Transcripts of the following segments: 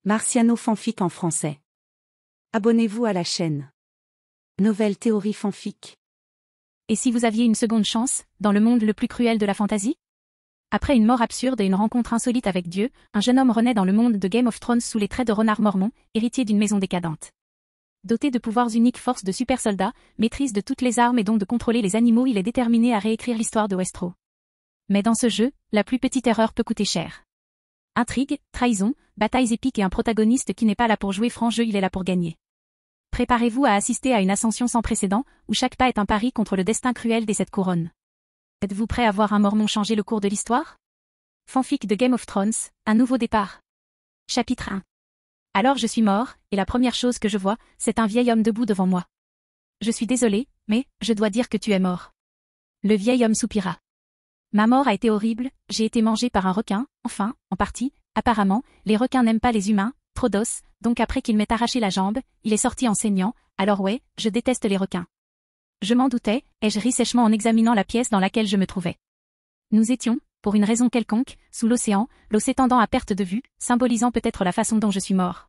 Marciano fanfic en français. Abonnez-vous à la chaîne. Nouvelle théorie fanfic. Et si vous aviez une seconde chance, dans le monde le plus cruel de la fantasy? Après une mort absurde et une rencontre insolite avec Dieu, un jeune homme renaît dans le monde de Game of Thrones sous les traits de Renard Mormont, héritier d'une maison décadente. Doté de pouvoirs uniques, force de super soldat, maîtrise de toutes les armes et don de contrôler les animaux, il est déterminé à réécrire l'histoire de Westeros. Mais dans ce jeu, la plus petite erreur peut coûter cher. Intrigue, trahison, batailles épiques et un protagoniste qui n'est pas là pour jouer franc jeu, il est là pour gagner. Préparez-vous à assister à une ascension sans précédent, où chaque pas est un pari contre le destin cruel des 7 couronnes. Êtes-vous prêt à voir un Mormon changer le cours de l'histoire? Fanfic de Game of Thrones, un nouveau départ. Chapitre 1. Alors je suis mort, et la première chose que je vois, c'est un vieil homme debout devant moi. Je suis désolé, mais, je dois dire que tu es mort. Le vieil homme soupira. Ma mort a été horrible, j'ai été mangé par un requin, enfin, en partie, apparemment, les requins n'aiment pas les humains, trop d'os, donc après qu'il m'ait arraché la jambe, il est sorti en saignant, alors ouais, je déteste les requins. Je m'en doutais, et je ris sèchement en examinant la pièce dans laquelle je me trouvais. Nous étions, pour une raison quelconque, sous l'océan, l'eau s'étendant à perte de vue, symbolisant peut-être la façon dont je suis mort.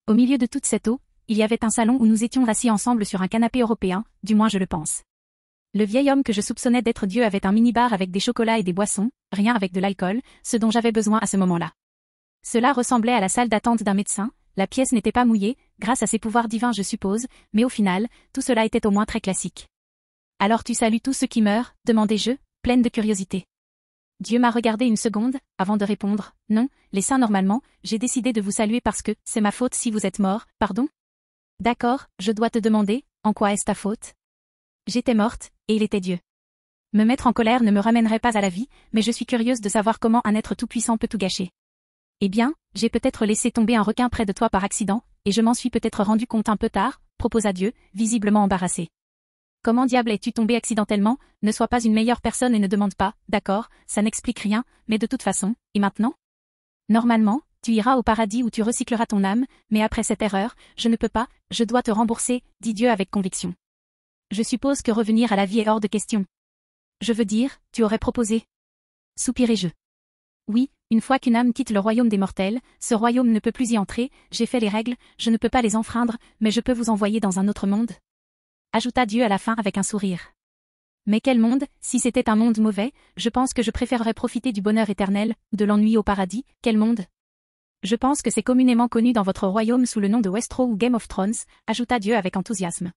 Au milieu de toute cette eau, il y avait un salon où nous étions assis ensemble sur un canapé européen, du moins je le pense. Le vieil homme que je soupçonnais d'être Dieu avait un mini-bar avec des chocolats et des boissons, rien avec de l'alcool, ce dont j'avais besoin à ce moment-là. Cela ressemblait à la salle d'attente d'un médecin, la pièce n'était pas mouillée, grâce à ses pouvoirs divins je suppose, mais au final, tout cela était au moins très classique. Alors tu salues tous ceux qui meurent, demandai-je, pleine de curiosité. Dieu m'a regardé une seconde, avant de répondre, non, les saints normalement, j'ai décidé de vous saluer parce que, c'est ma faute si vous êtes mort, pardon? D'accord, je dois te demander, en quoi est-ce ta faute? J'étais morte, et il était Dieu. Me mettre en colère ne me ramènerait pas à la vie, mais je suis curieuse de savoir comment un être tout-puissant peut tout gâcher. Eh bien, j'ai peut-être laissé tomber un requin près de toi par accident, et je m'en suis peut-être rendu compte un peu tard, proposa Dieu, visiblement embarrassé. Comment diable es-tu tombé accidentellement? Ne sois pas une meilleure personne et ne demande pas, d'accord, ça n'explique rien, mais de toute façon, et maintenant? Normalement, tu iras au paradis où tu recycleras ton âme, mais après cette erreur, je ne peux pas, je dois te rembourser, dit Dieu avec conviction. Je suppose que revenir à la vie est hors de question. Je veux dire, tu aurais proposé. Soupirai-je. Oui, une fois qu'une âme quitte le royaume des mortels, ce royaume ne peut plus y entrer, j'ai fait les règles, je ne peux pas les enfreindre, mais je peux vous envoyer dans un autre monde. Ajouta Dieu à la fin avec un sourire. Mais quel monde, si c'était un monde mauvais, je pense que je préférerais profiter du bonheur éternel, de l'ennui au paradis, quel monde? Je pense que c'est communément connu dans votre royaume sous le nom de Westeros ou Game of Thrones, ajouta Dieu avec enthousiasme.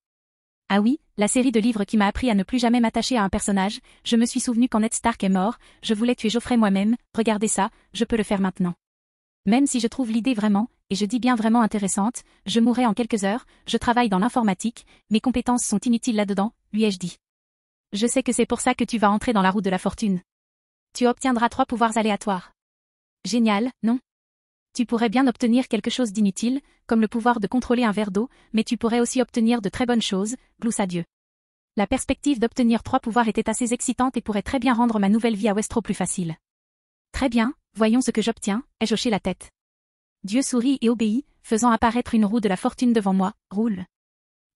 Ah oui, la série de livres qui m'a appris à ne plus jamais m'attacher à un personnage, je me suis souvenu quand Ned Stark est mort, je voulais tuer Joffrey moi-même, regardez ça, je peux le faire maintenant. Même si je trouve l'idée vraiment, et je dis bien vraiment intéressante, je mourrai en quelques heures, je travaille dans l'informatique, mes compétences sont inutiles là-dedans, lui ai-je dit. Je sais que c'est pour ça que tu vas entrer dans la roue de la fortune. Tu obtiendras 3 pouvoirs aléatoires. Génial, non? Tu pourrais bien obtenir quelque chose d'inutile, comme le pouvoir de contrôler un verre d'eau, mais tu pourrais aussi obtenir de très bonnes choses, gloussa Dieu. La perspective d'obtenir 3 pouvoirs était assez excitante et pourrait très bien rendre ma nouvelle vie à Westeros plus facile. Très bien, voyons ce que j'obtiens, ai-je hoché la tête. Dieu sourit et obéit, faisant apparaître une roue de la fortune devant moi, roule.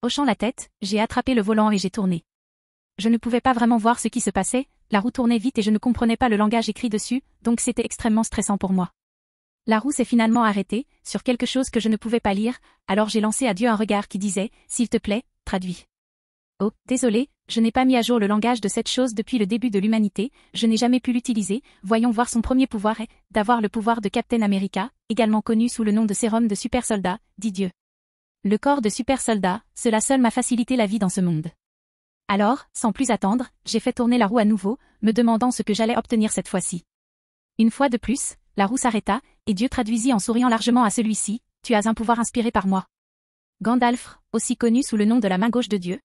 Hochant la tête, j'ai attrapé le volant et j'ai tourné. Je ne pouvais pas vraiment voir ce qui se passait, la roue tournait vite et je ne comprenais pas le langage écrit dessus, donc c'était extrêmement stressant pour moi. La roue s'est finalement arrêtée, sur quelque chose que je ne pouvais pas lire, alors j'ai lancé à Dieu un regard qui disait, s'il te plaît, traduis. Oh, désolé, je n'ai pas mis à jour le langage de cette chose depuis le début de l'humanité, je n'ai jamais pu l'utiliser, voyons voir son premier pouvoir est, d'avoir le pouvoir de Captain America, également connu sous le nom de sérum de super soldat, dit Dieu. Le corps de super soldat, cela seul m'a facilité la vie dans ce monde. Alors, sans plus attendre, j'ai fait tourner la roue à nouveau, me demandant ce que j'allais obtenir cette fois-ci. Une fois de plus, la roue s'arrêta, et Dieu traduisit en souriant largement à celui-ci, tu as un pouvoir inspiré par moi. Gandalf, aussi connu sous le nom de la main gauche de Dieu.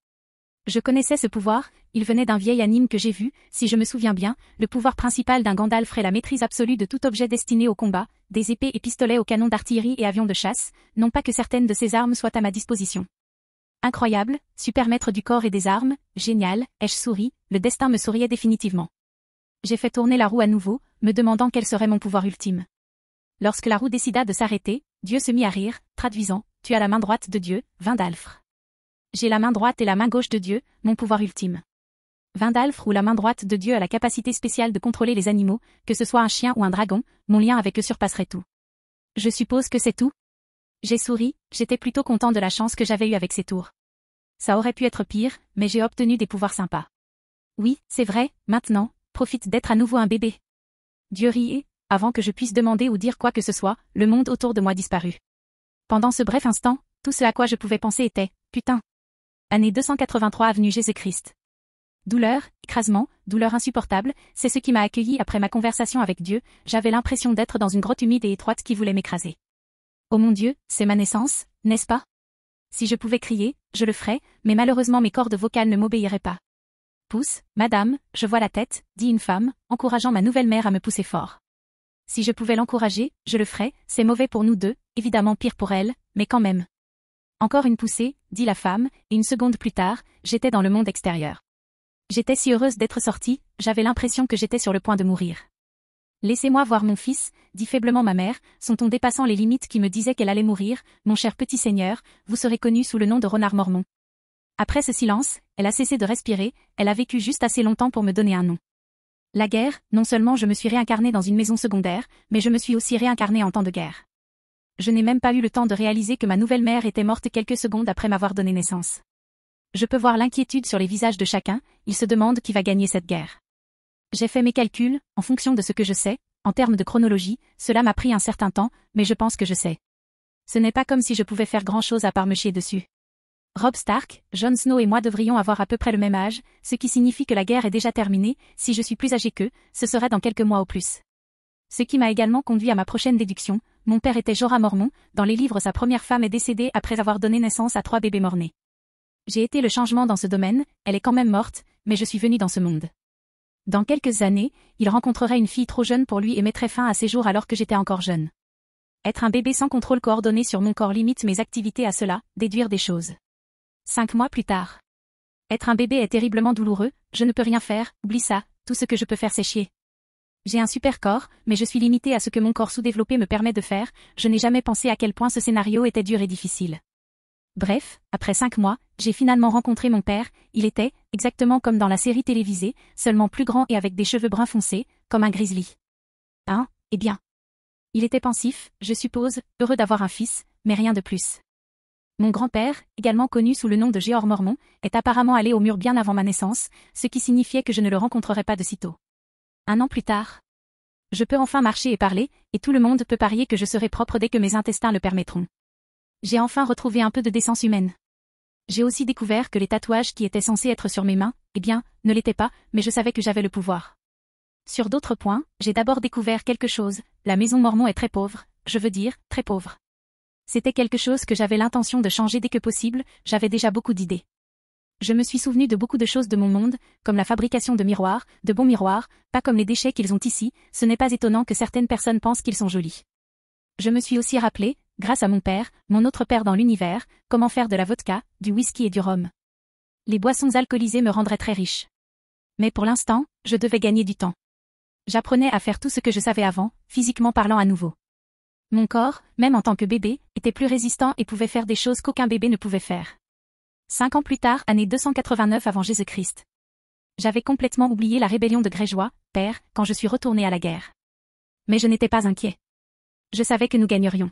Je connaissais ce pouvoir, il venait d'un vieil anime que j'ai vu, si je me souviens bien, le pouvoir principal d'un Gandalf est la maîtrise absolue de tout objet destiné au combat, des épées et pistolets aux canons d'artillerie et avions de chasse, non pas que certaines de ces armes soient à ma disposition. Incroyable, super maître du corps et des armes, génial, ai-je souri, le destin me souriait définitivement. J'ai fait tourner la roue à nouveau, me demandant quel serait mon pouvoir ultime. Lorsque la roue décida de s'arrêter, Dieu se mit à rire, traduisant, tu as la main droite de Dieu, Vindalfre. J'ai la main droite et la main gauche de Dieu, mon pouvoir ultime. Vindalfre ou la main droite de Dieu a la capacité spéciale de contrôler les animaux, que ce soit un chien ou un dragon, mon lien avec eux surpasserait tout. Je suppose que c'est tout, J'ai souri, j'étais plutôt content de la chance que j'avais eue avec ces tours. Ça aurait pu être pire, mais j'ai obtenu des pouvoirs sympas. Oui, c'est vrai, maintenant, profite d'être à nouveau un bébé. Dieu riait, avant que je puisse demander ou dire quoi que ce soit, le monde autour de moi disparut. Pendant ce bref instant, tout ce à quoi je pouvais penser était « Putain ». Année 283 avenue Jésus-Christ. Douleur, écrasement, douleur insupportable, c'est ce qui m'a accueilli après ma conversation avec Dieu, j'avais l'impression d'être dans une grotte humide et étroite qui voulait m'écraser. Oh mon Dieu, c'est ma naissance, n'est-ce pas? Si je pouvais crier, je le ferais, mais malheureusement mes cordes vocales ne m'obéiraient pas. Pousse, madame, je vois la tête, dit une femme, encourageant ma nouvelle mère à me pousser fort. Si je pouvais l'encourager, je le ferais, c'est mauvais pour nous deux, évidemment pire pour elle, mais quand même. Encore une poussée, dit la femme, et une seconde plus tard, j'étais dans le monde extérieur. J'étais si heureuse d'être sortie, j'avais l'impression que j'étais sur le point de mourir. Laissez-moi voir mon fils, dit faiblement ma mère, son ton dépassant les limites qui me disaient qu'elle allait mourir, mon cher petit seigneur, vous serez connu sous le nom de Renard Mormon. Après ce silence, elle a cessé de respirer, elle a vécu juste assez longtemps pour me donner un nom. La guerre, non seulement je me suis réincarnée dans une maison secondaire, mais je me suis aussi réincarnée en temps de guerre. Je n'ai même pas eu le temps de réaliser que ma nouvelle mère était morte quelques secondes après m'avoir donné naissance. Je peux voir l'inquiétude sur les visages de chacun, ils se demandent qui va gagner cette guerre. J'ai fait mes calculs, en fonction de ce que je sais, en termes de chronologie, cela m'a pris un certain temps, mais je pense que je sais. Ce n'est pas comme si je pouvais faire grand-chose à part me chier dessus. Robb Stark, Jon Snow et moi devrions avoir à peu près le même âge, ce qui signifie que la guerre est déjà terminée, si je suis plus âgé qu'eux, ce serait dans quelques mois au plus. Ce qui m'a également conduit à ma prochaine déduction, mon père était Jorah Mormont, dans les livres sa première femme est décédée après avoir donné naissance à 3 bébés mort-nés. J'ai été le changement dans ce domaine, elle est quand même morte, mais je suis venue dans ce monde. Dans quelques années, il rencontrerait une fille trop jeune pour lui et mettrait fin à ses jours alors que j'étais encore jeune. Être un bébé sans contrôle coordonné sur mon corps limite mes activités à cela, déduire des choses. 5 mois plus tard. Être un bébé est terriblement douloureux, je ne peux rien faire, oublie ça, tout ce que je peux faire c'est chier. J'ai un super corps, mais je suis limitée à ce que mon corps sous-développé me permet de faire, je n'ai jamais pensé à quel point ce scénario était dur et difficile. Bref, après 5 mois, j'ai finalement rencontré mon père, il était, exactement comme dans la série télévisée, seulement plus grand et avec des cheveux bruns foncés, comme un grizzly. Hein, eh bien. Il était pensif, je suppose, heureux d'avoir un fils, mais rien de plus. Mon grand-père, également connu sous le nom de Jeor Mormont, est apparemment allé au mur bien avant ma naissance, ce qui signifiait que je ne le rencontrerais pas de sitôt. 1 an plus tard. Je peux enfin marcher et parler, et tout le monde peut parier que je serai propre dès que mes intestins le permettront. J'ai enfin retrouvé un peu de décence humaine. J'ai aussi découvert que les tatouages qui étaient censés être sur mes mains, eh bien, ne l'étaient pas, mais je savais que j'avais le pouvoir. Sur d'autres points, j'ai d'abord découvert quelque chose, la maison Mormon est très pauvre, je veux dire, très pauvre. C'était quelque chose que j'avais l'intention de changer dès que possible, j'avais déjà beaucoup d'idées. Je me suis souvenu de beaucoup de choses de mon monde, comme la fabrication de miroirs, de bons miroirs, pas comme les déchets qu'ils ont ici, ce n'est pas étonnant que certaines personnes pensent qu'ils sont jolis. Je me suis aussi rappelé, grâce à mon père, mon autre père dans l'univers, comment faire de la vodka, du whisky et du rhum. Les boissons alcoolisées me rendraient très riche. Mais pour l'instant, je devais gagner du temps. J'apprenais à faire tout ce que je savais avant, physiquement parlant à nouveau. Mon corps, même en tant que bébé, était plus résistant et pouvait faire des choses qu'aucun bébé ne pouvait faire. 5 ans plus tard, année 289 avant Jésus-Christ. J'avais complètement oublié la rébellion de Greyjoy, père, quand je suis retourné à la guerre. Mais je n'étais pas inquiet. Je savais que nous gagnerions.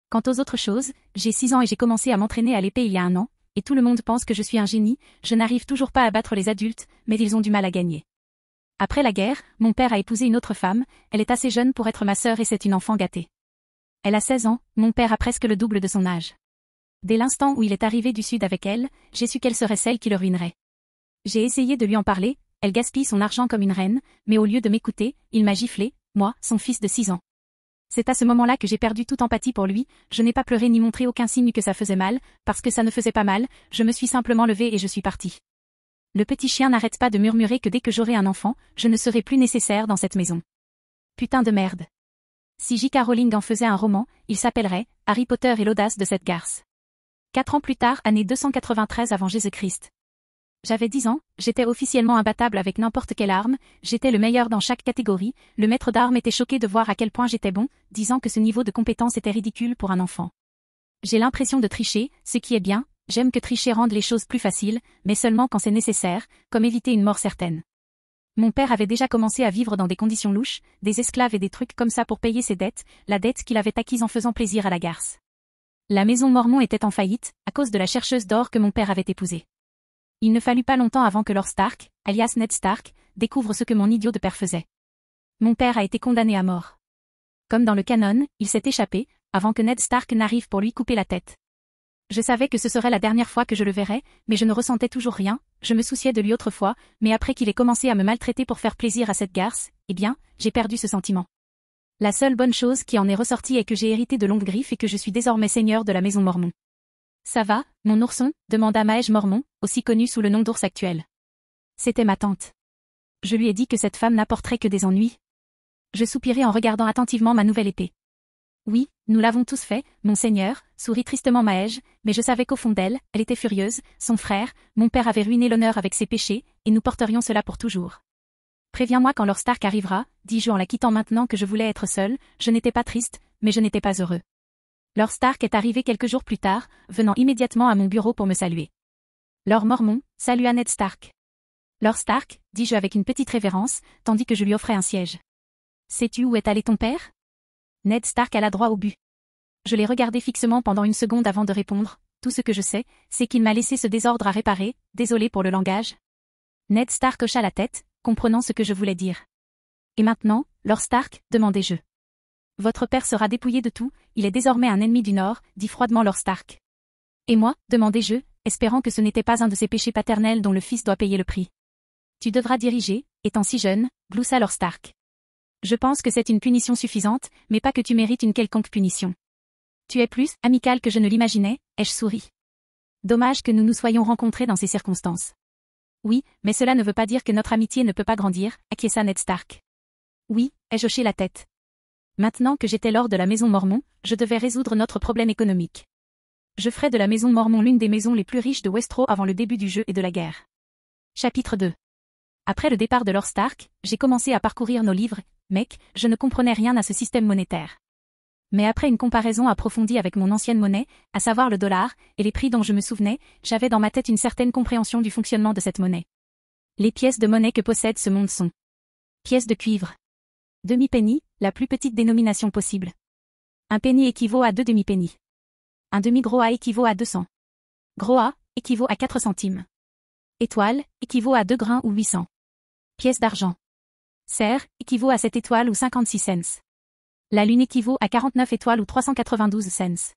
Quant aux autres choses, j'ai 6 ans et j'ai commencé à m'entraîner à l'épée il y a 1 an, et tout le monde pense que je suis un génie, je n'arrive toujours pas à battre les adultes, mais ils ont du mal à gagner. Après la guerre, mon père a épousé une autre femme, elle est assez jeune pour être ma sœur et c'est une enfant gâtée. Elle a 16 ans, mon père a presque le double de son âge. Dès l'instant où il est arrivé du sud avec elle, j'ai su qu'elle serait celle qui le ruinerait. J'ai essayé de lui en parler, elle gaspille son argent comme une reine, mais au lieu de m'écouter, il m'a giflé, moi, son fils de 6 ans. C'est à ce moment-là que j'ai perdu toute empathie pour lui, je n'ai pas pleuré ni montré aucun signe que ça faisait mal, parce que ça ne faisait pas mal, je me suis simplement levée et je suis partie. Le petit chien n'arrête pas de murmurer que dès que j'aurai un enfant, je ne serai plus nécessaire dans cette maison. Putain de merde. Si J.K. Rowling en faisait un roman, il s'appellerait « Harry Potter et l'audace de cette garce ». 4 ans plus tard, année 293 avant Jésus-Christ. J'avais 10 ans, j'étais officiellement imbattable avec n'importe quelle arme, j'étais le meilleur dans chaque catégorie, le maître d'armes était choqué de voir à quel point j'étais bon, disant que ce niveau de compétence était ridicule pour un enfant. J'ai l'impression de tricher, ce qui est bien, j'aime que tricher rende les choses plus faciles, mais seulement quand c'est nécessaire, comme éviter une mort certaine. Mon père avait déjà commencé à vivre dans des conditions louches, des esclaves et des trucs comme ça pour payer ses dettes, la dette qu'il avait acquise en faisant plaisir à la garce. La maison Mormon était en faillite, à cause de la chercheuse d'or que mon père avait épousée. Il ne fallut pas longtemps avant que Lord Stark, alias Ned Stark, découvre ce que mon idiot de père faisait. Mon père a été condamné à mort. Comme dans le canon, il s'est échappé, avant que Ned Stark n'arrive pour lui couper la tête. Je savais que ce serait la dernière fois que je le verrais, mais je ne ressentais toujours rien, je me souciais de lui autrefois, mais après qu'il ait commencé à me maltraiter pour faire plaisir à cette garce, eh bien, j'ai perdu ce sentiment. La seule bonne chose qui en est ressortie est que j'ai hérité de longues griffes et que je suis désormais seigneur de la maison Mormon. Ça va, mon ourson, demanda Maëge Mormon, aussi connu sous le nom d'ours actuel. C'était ma tante. Je lui ai dit que cette femme n'apporterait que des ennuis. Je soupirai en regardant attentivement ma nouvelle épée. Oui, nous l'avons tous fait, mon seigneur, sourit tristement Maëge, mais je savais qu'au fond d'elle, elle était furieuse, son frère, mon père avait ruiné l'honneur avec ses péchés, et nous porterions cela pour toujours. Préviens-moi quand Lord Stark arrivera, dis-je en la quittant maintenant que je voulais être seule, je n'étais pas triste, mais je n'étais pas heureux. Lord Stark est arrivé quelques jours plus tard, venant immédiatement à mon bureau pour me saluer. Lord Mormon, salua Ned Stark. Lord Stark, dis-je avec une petite révérence, tandis que je lui offrais un siège. Sais-tu où est allé ton père? Ned Stark alla droit au but. Je l'ai regardé fixement pendant une seconde avant de répondre. Tout ce que je sais, c'est qu'il m'a laissé ce désordre à réparer, désolé pour le langage. Ned Stark hocha la tête, comprenant ce que je voulais dire. Et maintenant, Lord Stark, demandai-je. Votre père sera dépouillé de tout, il est désormais un ennemi du Nord, dit froidement Lord Stark. Et moi, demandai-je, espérant que ce n'était pas un de ces péchés paternels dont le fils doit payer le prix. Tu devras diriger, étant si jeune, gloussa Lord Stark. Je pense que c'est une punition suffisante, mais pas que tu mérites une quelconque punition. Tu es plus amical que je ne l'imaginais, ai-je souri. Dommage que nous nous soyons rencontrés dans ces circonstances. Oui, mais cela ne veut pas dire que notre amitié ne peut pas grandir, acquiesça Ned Stark. Oui, ai-je hoché la tête. Maintenant que j'étais lord de la maison Mormon, je devais résoudre notre problème économique. Je ferai de la maison Mormon l'une des maisons les plus riches de Westeros avant le début du jeu et de la guerre. Chapitre 2. Après le départ de Lord Stark, j'ai commencé à parcourir nos livres, mec, je ne comprenais rien à ce système monétaire. Mais après une comparaison approfondie avec mon ancienne monnaie, à savoir le dollar, et les prix dont je me souvenais, j'avais dans ma tête une certaine compréhension du fonctionnement de cette monnaie. Les pièces de monnaie que possède ce monde sont pièces de cuivre. Demi-penny, la plus petite dénomination possible. Un penny équivaut à 2 demi-pennies. Un demi-gros A équivaut à 200. Gros A équivaut à 4 centimes. Étoile équivaut à 2 grains ou 800. Pièce d'argent. Cerf équivaut à 7 étoiles ou 56 cents. La lune équivaut à 49 étoiles ou 392 cents.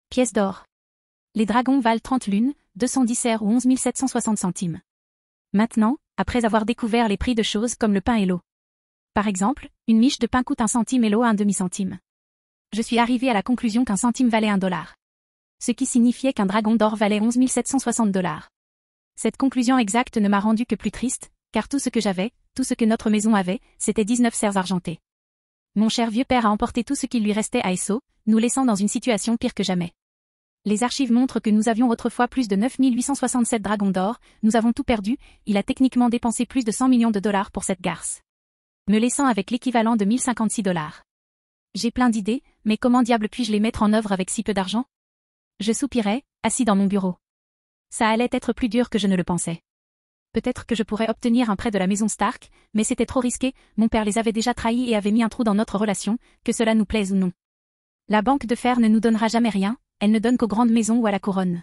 Pièce d'or. Les dragons valent 30 lunes, 210 cerfs ou 11 760 centimes. Maintenant, après avoir découvert les prix de choses comme le pain et l'eau. Par exemple, une miche de pain coûte 1 centime et l'eau 1 demi-centime. Je suis arrivé à la conclusion qu'un centime valait $1. Ce qui signifiait qu'un dragon d'or valait 11 760 $. Cette conclusion exacte ne m'a rendu que plus triste, car tout ce que j'avais, tout ce que notre maison avait, c'était 19 cerfs argentés. Mon cher vieux père a emporté tout ce qu'il lui restait à Esso, nous laissant dans une situation pire que jamais. Les archives montrent que nous avions autrefois plus de 9 867 dragons d'or, nous avons tout perdu, il a techniquement dépensé plus de 100 millions de dollars pour cette garce. Me laissant avec l'équivalent de 1056 $. J'ai plein d'idées, mais comment diable puis-je les mettre en œuvre avec si peu d'argent? Je soupirais, assis dans mon bureau. Ça allait être plus dur que je ne le pensais. Peut-être que je pourrais obtenir un prêt de la maison Stark, mais c'était trop risqué, mon père les avait déjà trahis et avait mis un trou dans notre relation, que cela nous plaise ou non. La banque de fer ne nous donnera jamais rien, elle ne donne qu'aux grandes maisons ou à la couronne.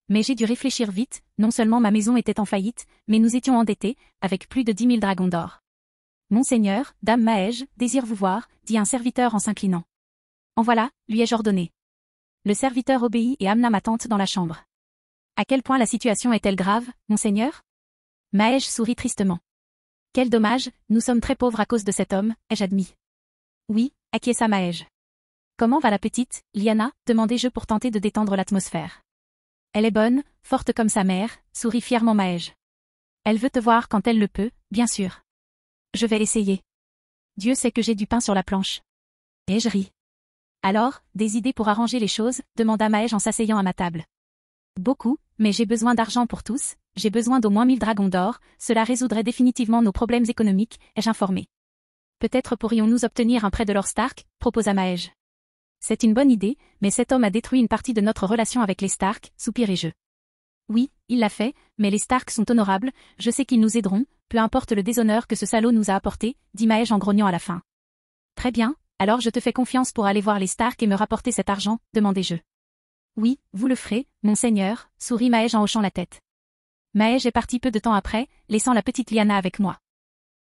Mais j'ai dû réfléchir vite, non seulement ma maison était en faillite, mais nous étions endettés, avec plus de 10 000 dragons d'or. Monseigneur, dame Maëge, désire vous voir, dit un serviteur en s'inclinant. En voilà, lui ai-je ordonné. Le serviteur obéit et amena ma tante dans la chambre. À quel point la situation est-elle grave, monseigneur? Maëge sourit tristement. Quel dommage, nous sommes très pauvres à cause de cet homme, ai-je admis. Oui, acquiesça Maëge. Comment va la petite, Lyanna, demandai-je pour tenter de détendre l'atmosphère. Elle est bonne, forte comme sa mère, sourit fièrement Maëge. Elle veut te voir quand elle le peut, bien sûr. Je vais essayer. Dieu sait que j'ai du pain sur la planche. Et je ris. Alors, des idées pour arranger les choses, demanda Maëge en s'asseyant à ma table. Beaucoup, mais j'ai besoin d'argent pour tous, j'ai besoin d'au moins 1000 dragons d'or, cela résoudrait définitivement nos problèmes économiques, ai-je informé. Peut-être pourrions-nous obtenir un prêt de Lord Stark, proposa Maëge. C'est une bonne idée, mais cet homme a détruit une partie de notre relation avec les Stark, soupirai-je. Oui, il l'a fait, mais les Stark sont honorables, je sais qu'ils nous aideront, peu importe le déshonneur que ce salaud nous a apporté, dit Maëge en grognant à la fin. Très bien, alors je te fais confiance pour aller voir les Stark et me rapporter cet argent, demandai-je. Oui, vous le ferez, mon seigneur, sourit Maëj en hochant la tête. Maëj est parti peu de temps après, laissant la petite Lyanna avec moi.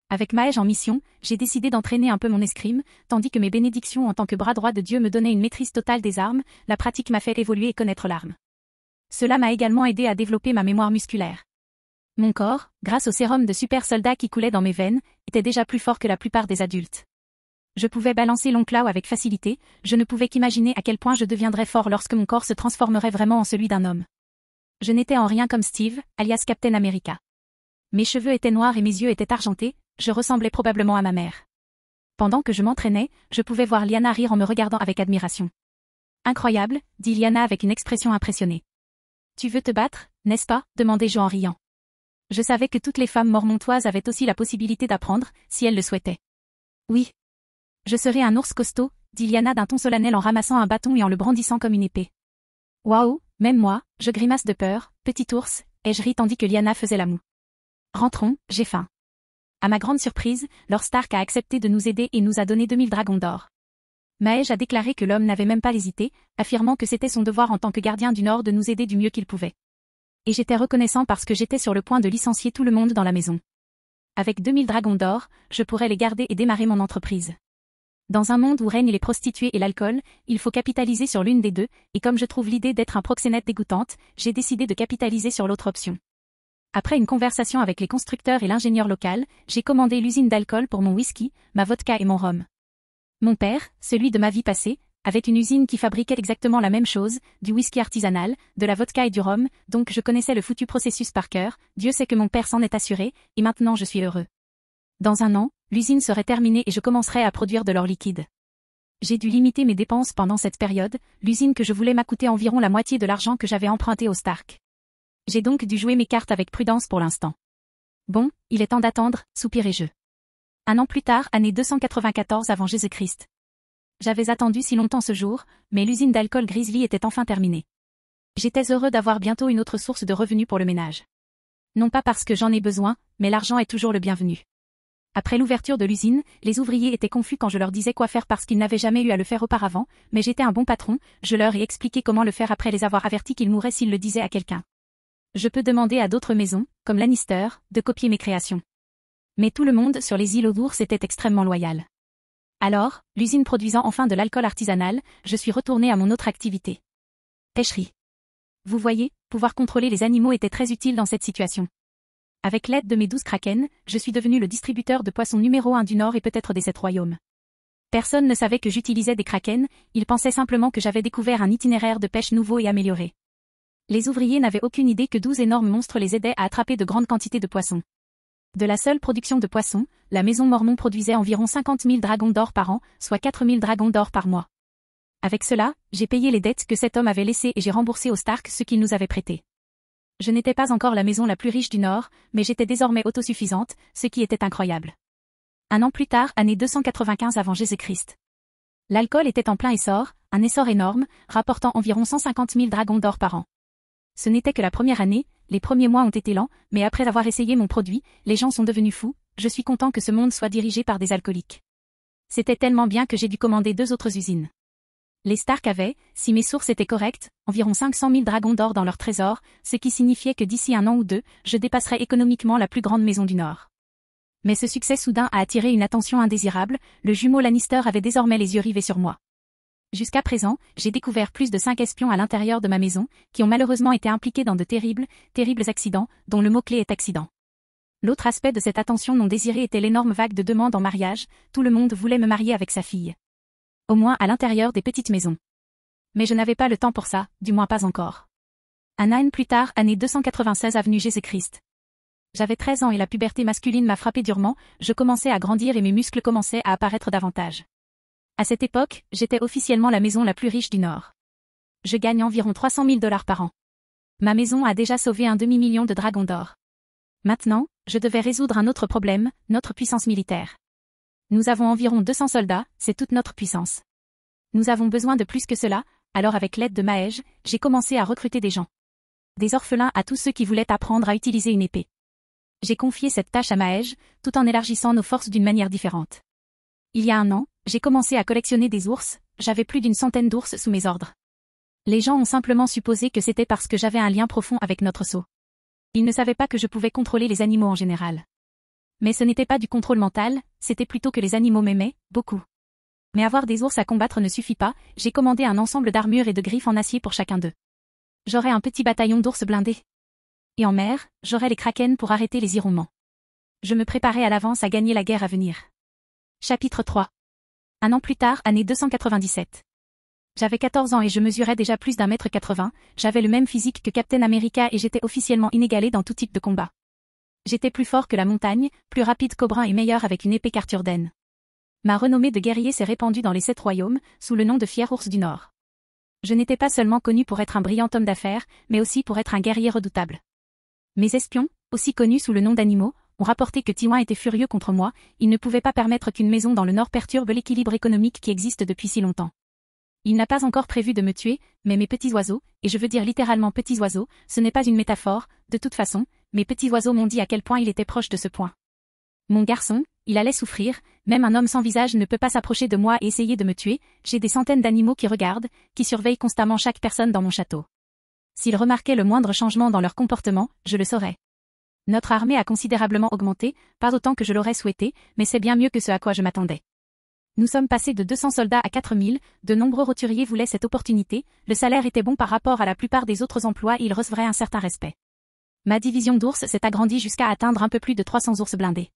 Avec Maëj en mission, j'ai décidé d'entraîner un peu mon escrime, tandis que mes bénédictions en tant que bras droit de Dieu me donnaient une maîtrise totale des armes, la pratique m'a fait évoluer et connaître l'arme. Cela m'a également aidé à développer ma mémoire musculaire. Mon corps, grâce au sérum de super soldat qui coulait dans mes veines, était déjà plus fort que la plupart des adultes. Je pouvais balancer l'onklao avec facilité, je ne pouvais qu'imaginer à quel point je deviendrais fort lorsque mon corps se transformerait vraiment en celui d'un homme. Je n'étais en rien comme Steve, alias Captain America. Mes cheveux étaient noirs et mes yeux étaient argentés, je ressemblais probablement à ma mère. Pendant que je m'entraînais, je pouvais voir Lyanna rire en me regardant avec admiration. Incroyable, dit Lyanna avec une expression impressionnée. Tu veux te battre, n'est-ce pas, demandai-je en riant. Je savais que toutes les femmes mormontoises avaient aussi la possibilité d'apprendre, si elles le souhaitaient. Oui. Je serai un ours costaud, dit Lyanna d'un ton solennel en ramassant un bâton et en le brandissant comme une épée. Waouh, même moi, je grimace de peur, petit ours, et je ris tandis que Lyanna faisait la moue. Rentrons, j'ai faim. À ma grande surprise, Lord Stark a accepté de nous aider et nous a donné 2000 dragons d'or. Maëj a déclaré que l'homme n'avait même pas hésité, affirmant que c'était son devoir en tant que gardien du Nord de nous aider du mieux qu'il pouvait. Et j'étais reconnaissant parce que j'étais sur le point de licencier tout le monde dans la maison. Avec 2000 dragons d'or, je pourrais les garder et démarrer mon entreprise. Dans un monde où règnent les prostituées et l'alcool, il faut capitaliser sur l'une des deux, et comme je trouve l'idée d'être un proxénète dégoûtante, j'ai décidé de capitaliser sur l'autre option. Après une conversation avec les constructeurs et l'ingénieur local, j'ai commandé l'usine d'alcool pour mon whisky, ma vodka et mon rhum. Mon père, celui de ma vie passée, avait une usine qui fabriquait exactement la même chose, du whisky artisanal, de la vodka et du rhum, donc je connaissais le foutu processus par cœur, Dieu sait que mon père s'en est assuré, et maintenant je suis heureux. Dans un an, l'usine serait terminée et je commencerais à produire de l'or liquide. J'ai dû limiter mes dépenses pendant cette période, l'usine que je voulais m'a coûté environ la moitié de l'argent que j'avais emprunté au Stark. J'ai donc dû jouer mes cartes avec prudence pour l'instant. Bon, il est temps d'attendre, soupirai-je. Un an plus tard, année 294 avant Jésus-Christ. J'avais attendu si longtemps ce jour, mais l'usine d'alcool Grizzly était enfin terminée. J'étais heureux d'avoir bientôt une autre source de revenus pour le ménage. Non pas parce que j'en ai besoin, mais l'argent est toujours le bienvenu. Après l'ouverture de l'usine, les ouvriers étaient confus quand je leur disais quoi faire parce qu'ils n'avaient jamais eu à le faire auparavant, mais j'étais un bon patron, je leur ai expliqué comment le faire après les avoir avertis qu'ils mourraient s'ils le disaient à quelqu'un. Je peux demander à d'autres maisons, comme Lannister, de copier mes créations. Mais tout le monde sur les îles aux ours était extrêmement loyal. Alors, l'usine produisant enfin de l'alcool artisanal, je suis retourné à mon autre activité. Pêcherie. Vous voyez, pouvoir contrôler les animaux était très utile dans cette situation. Avec l'aide de mes 12 kraken, je suis devenu le distributeur de poissons numéro 1 du Nord et peut-être des 7 royaumes. Personne ne savait que j'utilisais des kraken, ils pensaient simplement que j'avais découvert un itinéraire de pêche nouveau et amélioré. Les ouvriers n'avaient aucune idée que 12 énormes monstres les aidaient à attraper de grandes quantités de poissons. De la seule production de poissons, la maison Mormon produisait environ 50 000 dragons d'or par an, soit 4 000 dragons d'or par mois. Avec cela, j'ai payé les dettes que cet homme avait laissées et j'ai remboursé au Stark ce qu'il nous avait prêté. Je n'étais pas encore la maison la plus riche du Nord, mais j'étais désormais autosuffisante, ce qui était incroyable. Un an plus tard, année 295 avant Jésus-Christ. L'alcool était en plein essor, un essor énorme, rapportant environ 150 000 dragons d'or par an. Ce n'était que la première année, les premiers mois ont été lents, mais après avoir essayé mon produit, les gens sont devenus fous, je suis content que ce monde soit dirigé par des alcooliques. C'était tellement bien que j'ai dû commander 2 autres usines. Les Stark avaient, si mes sources étaient correctes, environ 500 000 dragons d'or dans leur trésor, ce qui signifiait que d'ici un an ou deux, je dépasserais économiquement la plus grande maison du Nord. Mais ce succès soudain a attiré une attention indésirable, le jumeau Lannister avait désormais les yeux rivés sur moi. Jusqu'à présent, j'ai découvert plus de 5 espions à l'intérieur de ma maison, qui ont malheureusement été impliqués dans de terribles accidents, dont le mot-clé est accident. L'autre aspect de cette attention non désirée était l'énorme vague de demandes en mariage, tout le monde voulait me marier avec sa fille. Au moins à l'intérieur des petites maisons. Mais je n'avais pas le temps pour ça, du moins pas encore. Un an plus tard, année 296 avenue Jésus-Christ. J'avais 13 ans et la puberté masculine m'a frappé durement, je commençais à grandir et mes muscles commençaient à apparaître davantage. À cette époque, j'étais officiellement la maison la plus riche du Nord. Je gagne environ 300 000 $ par an. Ma maison a déjà sauvé un demi-million de dragons d'or. Maintenant, je devais résoudre un autre problème, notre puissance militaire. Nous avons environ 200 soldats, c'est toute notre puissance. Nous avons besoin de plus que cela, alors avec l'aide de Maëj, j'ai commencé à recruter des gens. Des orphelins à tous ceux qui voulaient apprendre à utiliser une épée. J'ai confié cette tâche à Maëj, tout en élargissant nos forces d'une manière différente. Il y a un an, j'ai commencé à collectionner des ours, j'avais plus d'une centaine d'ours sous mes ordres. Les gens ont simplement supposé que c'était parce que j'avais un lien profond avec notre sceau. Ils ne savaient pas que je pouvais contrôler les animaux en général. Mais ce n'était pas du contrôle mental, c'était plutôt que les animaux m'aimaient, beaucoup. Mais avoir des ours à combattre ne suffit pas, j'ai commandé un ensemble d'armures et de griffes en acier pour chacun d'eux. J'aurai un petit bataillon d'ours blindés. Et en mer, j'aurai les krakens pour arrêter les iroumans. Je me préparais à l'avance à gagner la guerre à venir. Chapitre 3. Un an plus tard, année 297. J'avais 14 ans et je mesurais déjà plus d'1,80 m, j'avais le même physique que Captain America et j'étais officiellement inégalé dans tout type de combat. J'étais plus fort que la montagne, plus rapide qu'Oberyn et meilleur avec une épée qu'Arthurden. Ma renommée de guerrier s'est répandue dans les 7 royaumes, sous le nom de Fier Ours du Nord. Je n'étais pas seulement connu pour être un brillant homme d'affaires, mais aussi pour être un guerrier redoutable. Mes espions, aussi connus sous le nom d'animaux, ont rapporté que Tywin était furieux contre moi, il ne pouvait pas permettre qu'une maison dans le Nord perturbe l'équilibre économique qui existe depuis si longtemps. Il n'a pas encore prévu de me tuer, mais mes petits oiseaux, et je veux dire littéralement petits oiseaux, ce n'est pas une métaphore, de toute façon, mes petits oiseaux m'ont dit à quel point il était proche de ce point. Mon garçon, il allait souffrir, même un homme sans visage ne peut pas s'approcher de moi et essayer de me tuer, j'ai des centaines d'animaux qui regardent, qui surveillent constamment chaque personne dans mon château. S'ils remarquaient le moindre changement dans leur comportement, je le saurais. Notre armée a considérablement augmenté, pas autant que je l'aurais souhaité, mais c'est bien mieux que ce à quoi je m'attendais. Nous sommes passés de 200 soldats à 4000, de nombreux roturiers voulaient cette opportunité, le salaire était bon par rapport à la plupart des autres emplois et ils recevraient un certain respect. Ma division d'ours s'est agrandie jusqu'à atteindre un peu plus de 300 ours blindés.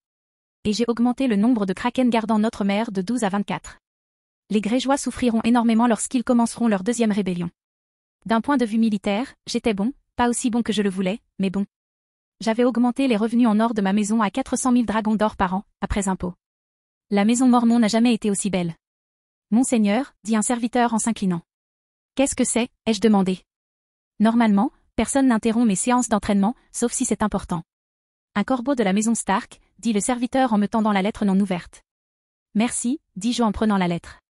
Et j'ai augmenté le nombre de krakens gardant notre mer de 12 à 24. Les Grégeois souffriront énormément lorsqu'ils commenceront leur deuxième rébellion. D'un point de vue militaire, j'étais bon, pas aussi bon que je le voulais, mais bon. J'avais augmenté les revenus en or de ma maison à 400 000 dragons d'or par an, après impôt. La maison Mormon n'a jamais été aussi belle. Monseigneur, dit un serviteur en s'inclinant. Qu'est-ce que c'est, ai-je demandé. Normalement, personne n'interrompt mes séances d'entraînement, sauf si c'est important. Un corbeau de la maison Stark, dit le serviteur en me tendant la lettre non ouverte. Merci, dis-je en prenant la lettre.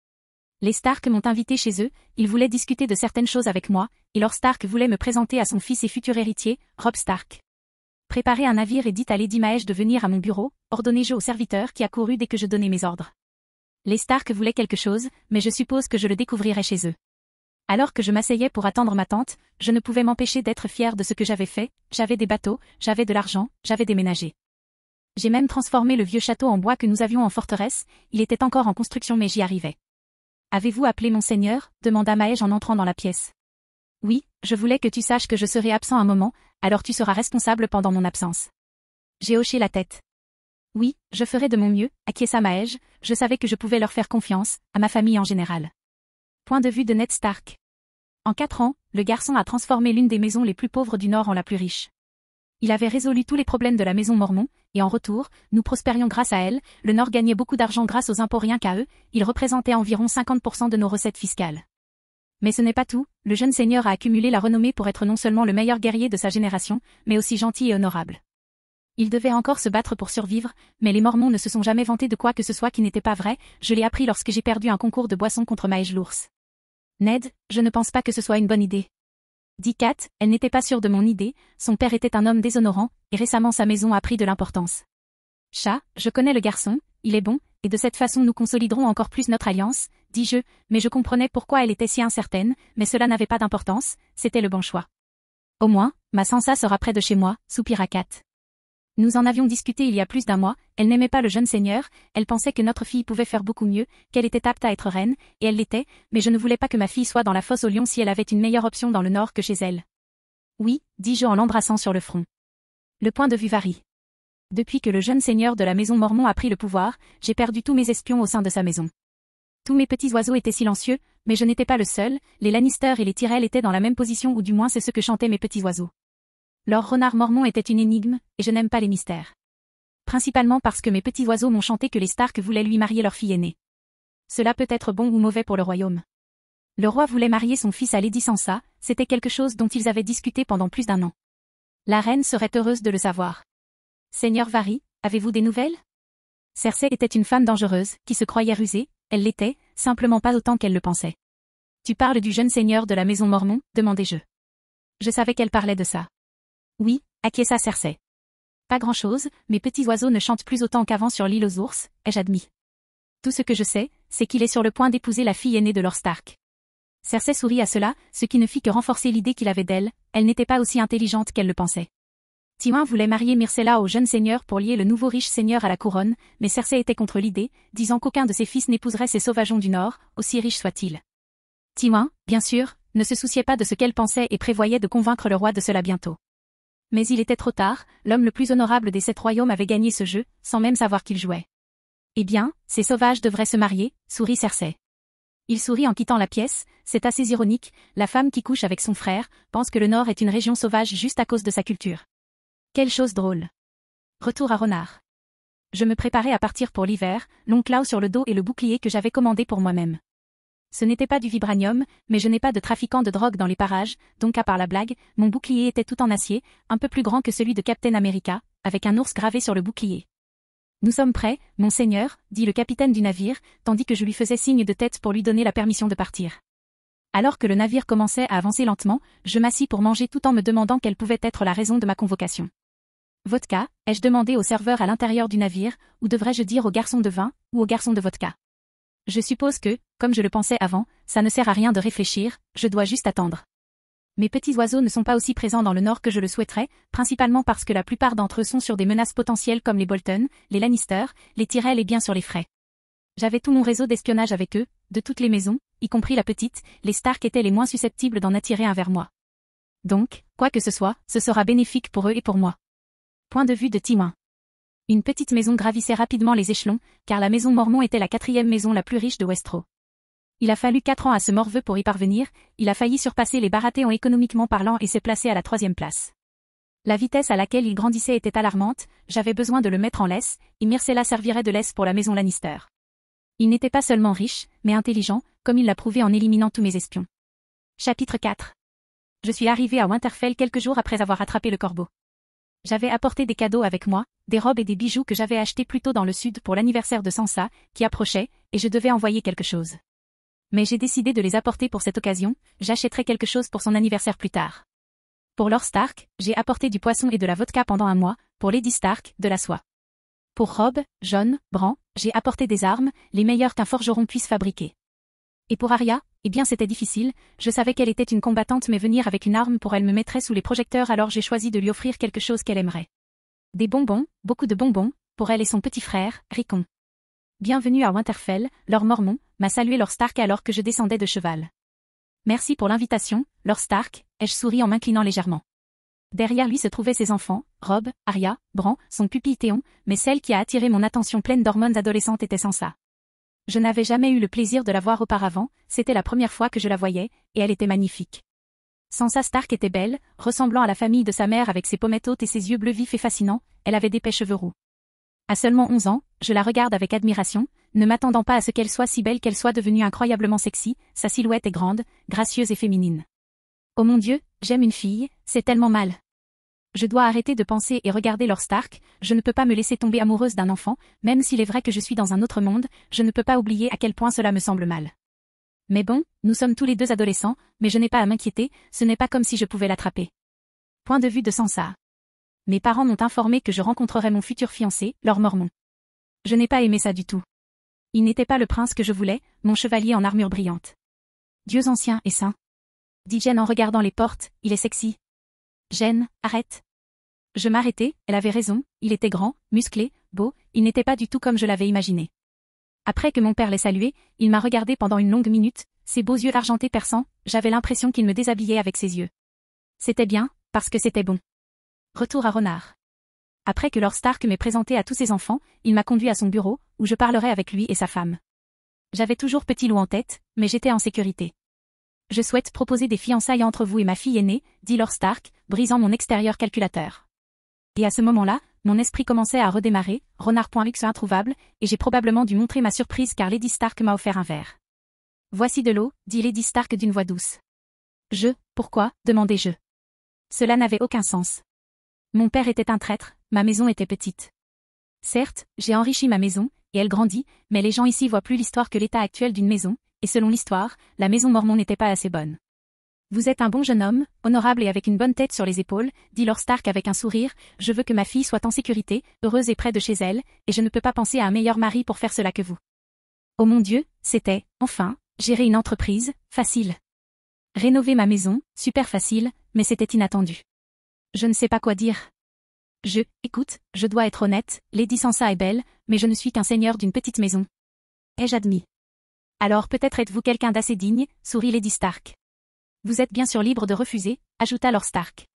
Les Stark m'ont invité chez eux, ils voulaient discuter de certaines choses avec moi, et Lord Stark voulait me présenter à son fils et futur héritier, Robb Stark. Préparez un navire et dites à Lady Maege de venir à mon bureau, ordonnai-je au serviteur qui accourut dès que je donnai mes ordres. Les Stark voulaient quelque chose, mais je suppose que je le découvrirais chez eux. Alors que je m'asseyais pour attendre ma tante, je ne pouvais m'empêcher d'être fière de ce que j'avais fait, j'avais des bateaux, j'avais de l'argent, j'avais déménagé. J'ai même transformé le vieux château en bois que nous avions en forteresse, il était encore en construction mais j'y arrivais. Avez-vous appelé Monseigneur, demanda Maege en entrant dans la pièce. Oui, je voulais que tu saches que je serai absent un moment, alors tu seras responsable pendant mon absence. J'ai hoché la tête. Oui, je ferai de mon mieux, acquiesça Maege, je savais que je pouvais leur faire confiance, à ma famille en général. Point de vue de Ned Stark. En 4 ans, le garçon a transformé l'une des maisons les plus pauvres du Nord en la plus riche. Il avait résolu tous les problèmes de la maison Mormon, et en retour, nous prospérions grâce à elle, le Nord gagnait beaucoup d'argent grâce aux impôts rien qu'à eux, ils représentaient environ 50% de nos recettes fiscales. Mais ce n'est pas tout, le jeune seigneur a accumulé la renommée pour être non seulement le meilleur guerrier de sa génération, mais aussi gentil et honorable. Il devait encore se battre pour survivre, mais les Mormons ne se sont jamais vantés de quoi que ce soit qui n'était pas vrai, je l'ai appris lorsque j'ai perdu un concours de boissons contre Maege l'ours. Ned, je ne pense pas que ce soit une bonne idée. Dit Kat, elle n'était pas sûre de mon idée, son père était un homme déshonorant, et récemment sa maison a pris de l'importance. Chat, je connais le garçon, il est bon, et de cette façon nous consoliderons encore plus notre alliance, dis-je, mais je comprenais pourquoi elle était si incertaine, mais cela n'avait pas d'importance, c'était le bon choix. Au moins, ma Sansa sera près de chez moi, soupira Kat. Nous en avions discuté il y a plus d'un mois, elle n'aimait pas le jeune seigneur, elle pensait que notre fille pouvait faire beaucoup mieux, qu'elle était apte à être reine, et elle l'était, mais je ne voulais pas que ma fille soit dans la fosse aux lions si elle avait une meilleure option dans le nord que chez elle. Oui, dis-je en l'embrassant sur le front. Le point de vue varie. Depuis que le jeune seigneur de la maison Mormon a pris le pouvoir, j'ai perdu tous mes espions au sein de sa maison. Tous mes petits oiseaux étaient silencieux, mais je n'étais pas le seul, les Lannister et les Tyrell étaient dans la même position ou du moins c'est ce que chantaient mes petits oiseaux. Leur renard Mormon était une énigme, et je n'aime pas les mystères. Principalement parce que mes petits oiseaux m'ont chanté que les Stark voulaient lui marier leur fille aînée. Cela peut être bon ou mauvais pour le royaume. Le roi voulait marier son fils à Lady Sansa, c'était quelque chose dont ils avaient discuté pendant plus d'1 an. La reine serait heureuse de le savoir. Seigneur Varys, avez-vous des nouvelles? Cersei était une femme dangereuse, qui se croyait rusée, elle l'était, simplement pas autant qu'elle le pensait. Tu parles du jeune seigneur de la maison Mormon, demandai-je. Je savais qu'elle parlait de ça. Oui, acquiesça Cersei. Pas grand-chose, mes petits oiseaux ne chantent plus autant qu'avant sur l'île aux ours, ai-je admis. Tout ce que je sais, c'est qu'il est sur le point d'épouser la fille aînée de Lord Stark. Cersei sourit à cela, ce qui ne fit que renforcer l'idée qu'il avait d'elle, elle n'était pas aussi intelligente qu'elle le pensait. Tywin voulait marier Myrcella au jeune seigneur pour lier le nouveau riche seigneur à la couronne, mais Cersei était contre l'idée, disant qu'aucun de ses fils n'épouserait ces sauvageons du Nord, aussi riches soient-ils. Tywin, bien sûr, ne se souciait pas de ce qu'elle pensait et prévoyait de convaincre le roi de cela bientôt. Mais il était trop tard, l'homme le plus honorable des 7 royaumes avait gagné ce jeu, sans même savoir qu'il jouait. Eh bien, ces sauvages devraient se marier, sourit Cersei. Il sourit en quittant la pièce, c'est assez ironique, la femme qui couche avec son frère, pense que le Nord est une région sauvage juste à cause de sa culture. Quelle chose drôle. Retour à Renard. Je me préparais à partir pour l'hiver, l'onclau sur le dos et le bouclier que j'avais commandé pour moi-même. Ce n'était pas du vibranium, mais je n'ai pas de trafiquant de drogue dans les parages, donc à part la blague, mon bouclier était tout en acier, un peu plus grand que celui de Captain America, avec un ours gravé sur le bouclier. Nous sommes prêts, monseigneur, dit le capitaine du navire, tandis que je lui faisais signe de tête pour lui donner la permission de partir. Alors que le navire commençait à avancer lentement, je m'assis pour manger tout en me demandant quelle pouvait être la raison de ma convocation. Vodka, ai-je demandé au serveur à l'intérieur du navire, ou devrais-je dire au garçon de vin, ou au garçon de vodka? Je suppose que, comme je le pensais avant, ça ne sert à rien de réfléchir, je dois juste attendre. Mes petits oiseaux ne sont pas aussi présents dans le Nord que je le souhaiterais, principalement parce que la plupart d'entre eux sont sur des menaces potentielles comme les Bolton, les Lannister, les Tyrell et bien sur les frais. J'avais tout mon réseau d'espionnage avec eux, de toutes les maisons, y compris la petite, les Stark étaient les moins susceptibles d'en attirer un vers moi. Donc, quoi que ce soit, ce sera bénéfique pour eux et pour moi. Point de vue de Tywin. Une petite maison gravissait rapidement les échelons, car la maison Mormont était la 4e maison la plus riche de Westeros. Il a fallu 4 ans à ce morveux pour y parvenir, il a failli surpasser les Baratheons économiquement parlant et s'est placé à la 3e place. La vitesse à laquelle il grandissait était alarmante, j'avais besoin de le mettre en laisse, et Myrcella servirait de laisse pour la maison Lannister. Il n'était pas seulement riche, mais intelligent, comme il l'a prouvé en éliminant tous mes espions. Chapitre 4. Je suis arrivé à Winterfell quelques jours après avoir attrapé le corbeau. J'avais apporté des cadeaux avec moi, des robes et des bijoux que j'avais achetés plus tôt dans le sud pour l'anniversaire de Sansa, qui approchait, et je devais envoyer quelque chose. Mais j'ai décidé de les apporter pour cette occasion, j'achèterai quelque chose pour son anniversaire plus tard. Pour Lord Stark, j'ai apporté du poisson et de la vodka pendant un mois, pour Lady Stark, de la soie. Pour Robb, Jon, Bran, j'ai apporté des armes, les meilleures qu'un forgeron puisse fabriquer. Et pour Arya, eh bien c'était difficile, je savais qu'elle était une combattante mais venir avec une arme pour elle me mettrait sous les projecteurs alors j'ai choisi de lui offrir quelque chose qu'elle aimerait. Des bonbons, beaucoup de bonbons, pour elle et son petit frère, Rickon. Bienvenue à Winterfell, Lord Mormont, m'a salué Lord Stark alors que je descendais de cheval. Merci pour l'invitation, Lord Stark, ai-je souri en m'inclinant légèrement. Derrière lui se trouvaient ses enfants, Robb, Arya, Bran, son pupille Théon, mais celle qui a attiré mon attention pleine d'hormones adolescentes était Sansa. Je n'avais jamais eu le plaisir de la voir auparavant, c'était la première fois que je la voyais, et elle était magnifique. Sansa Stark était belle, ressemblant à la famille de sa mère avec ses pommettes hautes et ses yeux bleus vifs et fascinants, elle avait d'épais cheveux roux. À seulement 11 ans, je la regarde avec admiration, ne m'attendant pas à ce qu'elle soit si belle qu'elle soit devenue incroyablement sexy, sa silhouette est grande, gracieuse et féminine. Oh mon Dieu, j'aime une fille, c'est tellement mal. Je dois arrêter de penser et regarder Lord Stark, je ne peux pas me laisser tomber amoureuse d'un enfant, même s'il est vrai que je suis dans un autre monde, je ne peux pas oublier à quel point cela me semble mal. Mais bon, nous sommes tous les deux adolescents, mais je n'ai pas à m'inquiéter, ce n'est pas comme si je pouvais l'attraper. Point de vue de Sansa. Mes parents m'ont informé que je rencontrerais mon futur fiancé, Lord Mormont. Je n'ai pas aimé ça du tout. Il n'était pas le prince que je voulais, mon chevalier en armure brillante. Dieux anciens et saints. Dit Jen en regardant les portes, il est sexy. Jen, arrête. Je m'arrêtai, elle avait raison, il était grand, musclé, beau, il n'était pas du tout comme je l'avais imaginé. Après que mon père l'ait salué, il m'a regardé pendant une longue minute, ses beaux yeux argentés perçants, j'avais l'impression qu'il me déshabillait avec ses yeux. C'était bien, parce que c'était bon. Retour à Renard. Après que Lord Stark m'ait présenté à tous ses enfants, il m'a conduit à son bureau, où je parlerai avec lui et sa femme. J'avais toujours Petit Loup en tête, mais j'étais en sécurité. Je souhaite proposer des fiançailles entre vous et ma fille aînée, dit Lord Stark, brisant mon extérieur calculateur. Et à ce moment-là, mon esprit commençait à redémarrer, Renard.x introuvable, et j'ai probablement dû montrer ma surprise car Lady Stark m'a offert un verre. Voici de l'eau, dit Lady Stark d'une voix douce. Pourquoi, demandai-je. Cela n'avait aucun sens. Mon père était un traître, ma maison était petite. Certes, j'ai enrichi ma maison, et elle grandit, mais les gens ici voient plus l'histoire que l'état actuel d'une maison, et selon l'histoire, la maison Mormont n'était pas assez bonne. Vous êtes un bon jeune homme, honorable et avec une bonne tête sur les épaules, dit Lord Stark avec un sourire, je veux que ma fille soit en sécurité, heureuse et près de chez elle, et je ne peux pas penser à un meilleur mari pour faire cela que vous. Oh mon Dieu, c'était, enfin, gérer une entreprise, facile. Rénover ma maison, super facile, mais c'était inattendu. Je ne sais pas quoi dire. Écoute, je dois être honnête, Lady Sansa est belle, mais je ne suis qu'un seigneur d'une petite maison. Ai-je admis? Alors peut-être êtes-vous quelqu'un d'assez digne, sourit Lady Stark. Vous êtes bien sûr libre de refuser, ajouta Lord Stark.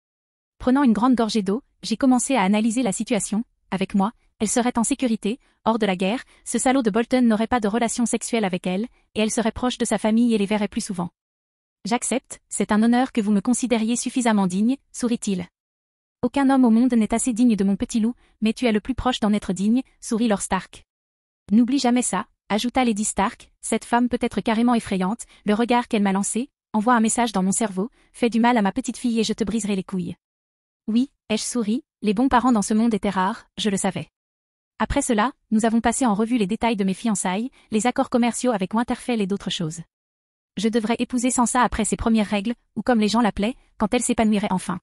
Prenant une grande gorgée d'eau, j'ai commencé à analyser la situation. Avec moi, elle serait en sécurité, hors de la guerre, ce salaud de Bolton n'aurait pas de relations sexuelles avec elle, et elle serait proche de sa famille et les verrait plus souvent. J'accepte, c'est un honneur que vous me considériez suffisamment digne, sourit-il. Aucun homme au monde n'est assez digne de mon petit loup, mais tu es le plus proche d'en être digne, sourit Lord Stark. N'oublie jamais ça, ajouta Lady Stark, cette femme peut être carrément effrayante, le regard qu'elle m'a lancé, envoie un message dans mon cerveau, fais du mal à ma petite fille et je te briserai les couilles. Oui, ai-je souri, les bons parents dans ce monde étaient rares, je le savais. Après cela, nous avons passé en revue les détails de mes fiançailles, les accords commerciaux avec Winterfell et d'autres choses. Je devrais épouser Sansa après ses premières règles, ou comme les gens l'appelaient, quand elle s'épanouirait enfin.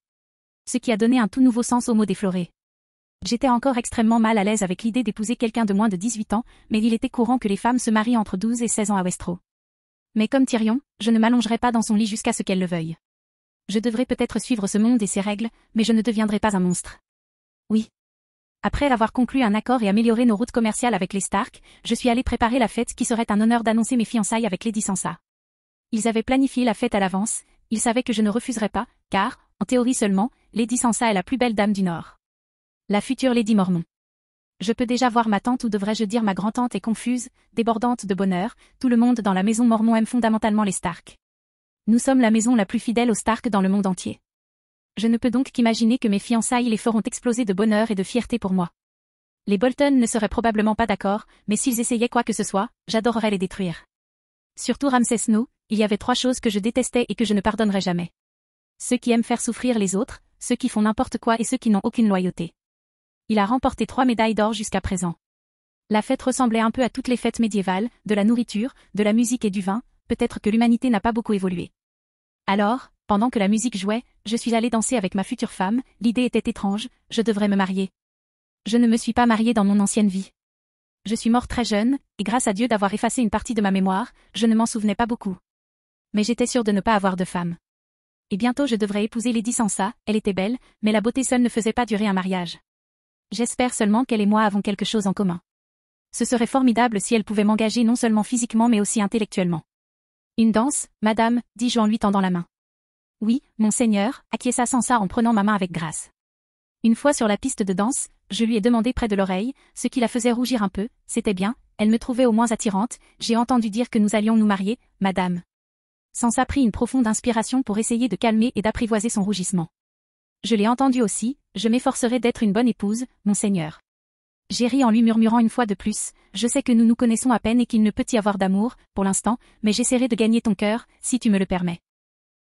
Ce qui a donné un tout nouveau sens au mot défloré. J'étais encore extrêmement mal à l'aise avec l'idée d'épouser quelqu'un de moins de 18 ans, mais il était courant que les femmes se marient entre 12 et 16 ans à Westeros. Mais comme Tyrion, je ne m'allongerai pas dans son lit jusqu'à ce qu'elle le veuille. Je devrais peut-être suivre ce monde et ses règles, mais je ne deviendrai pas un monstre. Oui. Après avoir conclu un accord et amélioré nos routes commerciales avec les Stark, je suis allé préparer la fête qui serait un honneur d'annoncer mes fiançailles avec Lady Sansa. Ils avaient planifié la fête à l'avance, ils savaient que je ne refuserais pas, car, en théorie seulement, Lady Sansa est la plus belle dame du Nord. La future Lady Mormon. Je peux déjà voir ma tante ou devrais-je dire ma grand-tante est confuse, débordante de bonheur, tout le monde dans la maison Mormon aime fondamentalement les Stark. Nous sommes la maison la plus fidèle aux Stark dans le monde entier. Je ne peux donc qu'imaginer que mes fiançailles les feront exploser de bonheur et de fierté pour moi. Les Bolton ne seraient probablement pas d'accord, mais s'ils essayaient quoi que ce soit, j'adorerais les détruire. Surtout Ramsay Snow, il y avait 3 choses que je détestais et que je ne pardonnerais jamais. Ceux qui aiment faire souffrir les autres, ceux qui font n'importe quoi et ceux qui n'ont aucune loyauté. Il a remporté 3 médailles d'or jusqu'à présent. La fête ressemblait un peu à toutes les fêtes médiévales, de la nourriture, de la musique et du vin, peut-être que l'humanité n'a pas beaucoup évolué. Alors, pendant que la musique jouait, je suis allée danser avec ma future femme, l'idée était étrange, je devrais me marier. Je ne me suis pas mariée dans mon ancienne vie. Je suis morte très jeune, et grâce à Dieu d'avoir effacé une partie de ma mémoire, je ne m'en souvenais pas beaucoup. Mais j'étais sûre de ne pas avoir de femme. Et bientôt je devrais épouser Lady Sansa, elle était belle, mais la beauté seule ne faisait pas durer un mariage. J'espère seulement qu'elle et moi avons quelque chose en commun. Ce serait formidable si elle pouvait m'engager non seulement physiquement mais aussi intellectuellement. Une danse, madame, dis-je en lui tendant la main. Oui, monseigneur, acquiesça Sansa en prenant ma main avec grâce. Une fois sur la piste de danse, je lui ai demandé près de l'oreille, ce qui la faisait rougir un peu, c'était bien, elle me trouvait au moins attirante, j'ai entendu dire que nous allions nous marier, madame. Sansa prit une profonde inspiration pour essayer de calmer et d'apprivoiser son rougissement. Je l'ai entendu aussi, je m'efforcerai d'être une bonne épouse, monseigneur. J'ai ri en lui murmurant une fois de plus, je sais que nous nous connaissons à peine et qu'il ne peut y avoir d'amour, pour l'instant, mais j'essaierai de gagner ton cœur, si tu me le permets.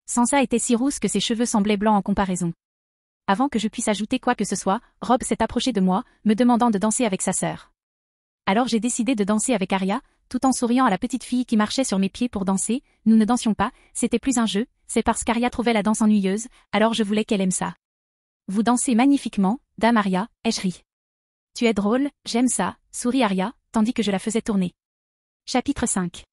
Sansa était si rousse que ses cheveux semblaient blancs en comparaison. Avant que je puisse ajouter quoi que ce soit, Robb s'est approché de moi, me demandant de danser avec sa sœur. Alors j'ai décidé de danser avec Arya, tout en souriant à la petite fille qui marchait sur mes pieds pour danser, nous ne dansions pas, c'était plus un jeu, c'est parce qu'Arya trouvait la danse ennuyeuse, alors je voulais qu'elle aime ça. Vous dansez magnifiquement, dame Arya, ai-je ri. Tu es drôle, j'aime ça, sourit Arya, tandis que je la faisais tourner. Chapitre 5.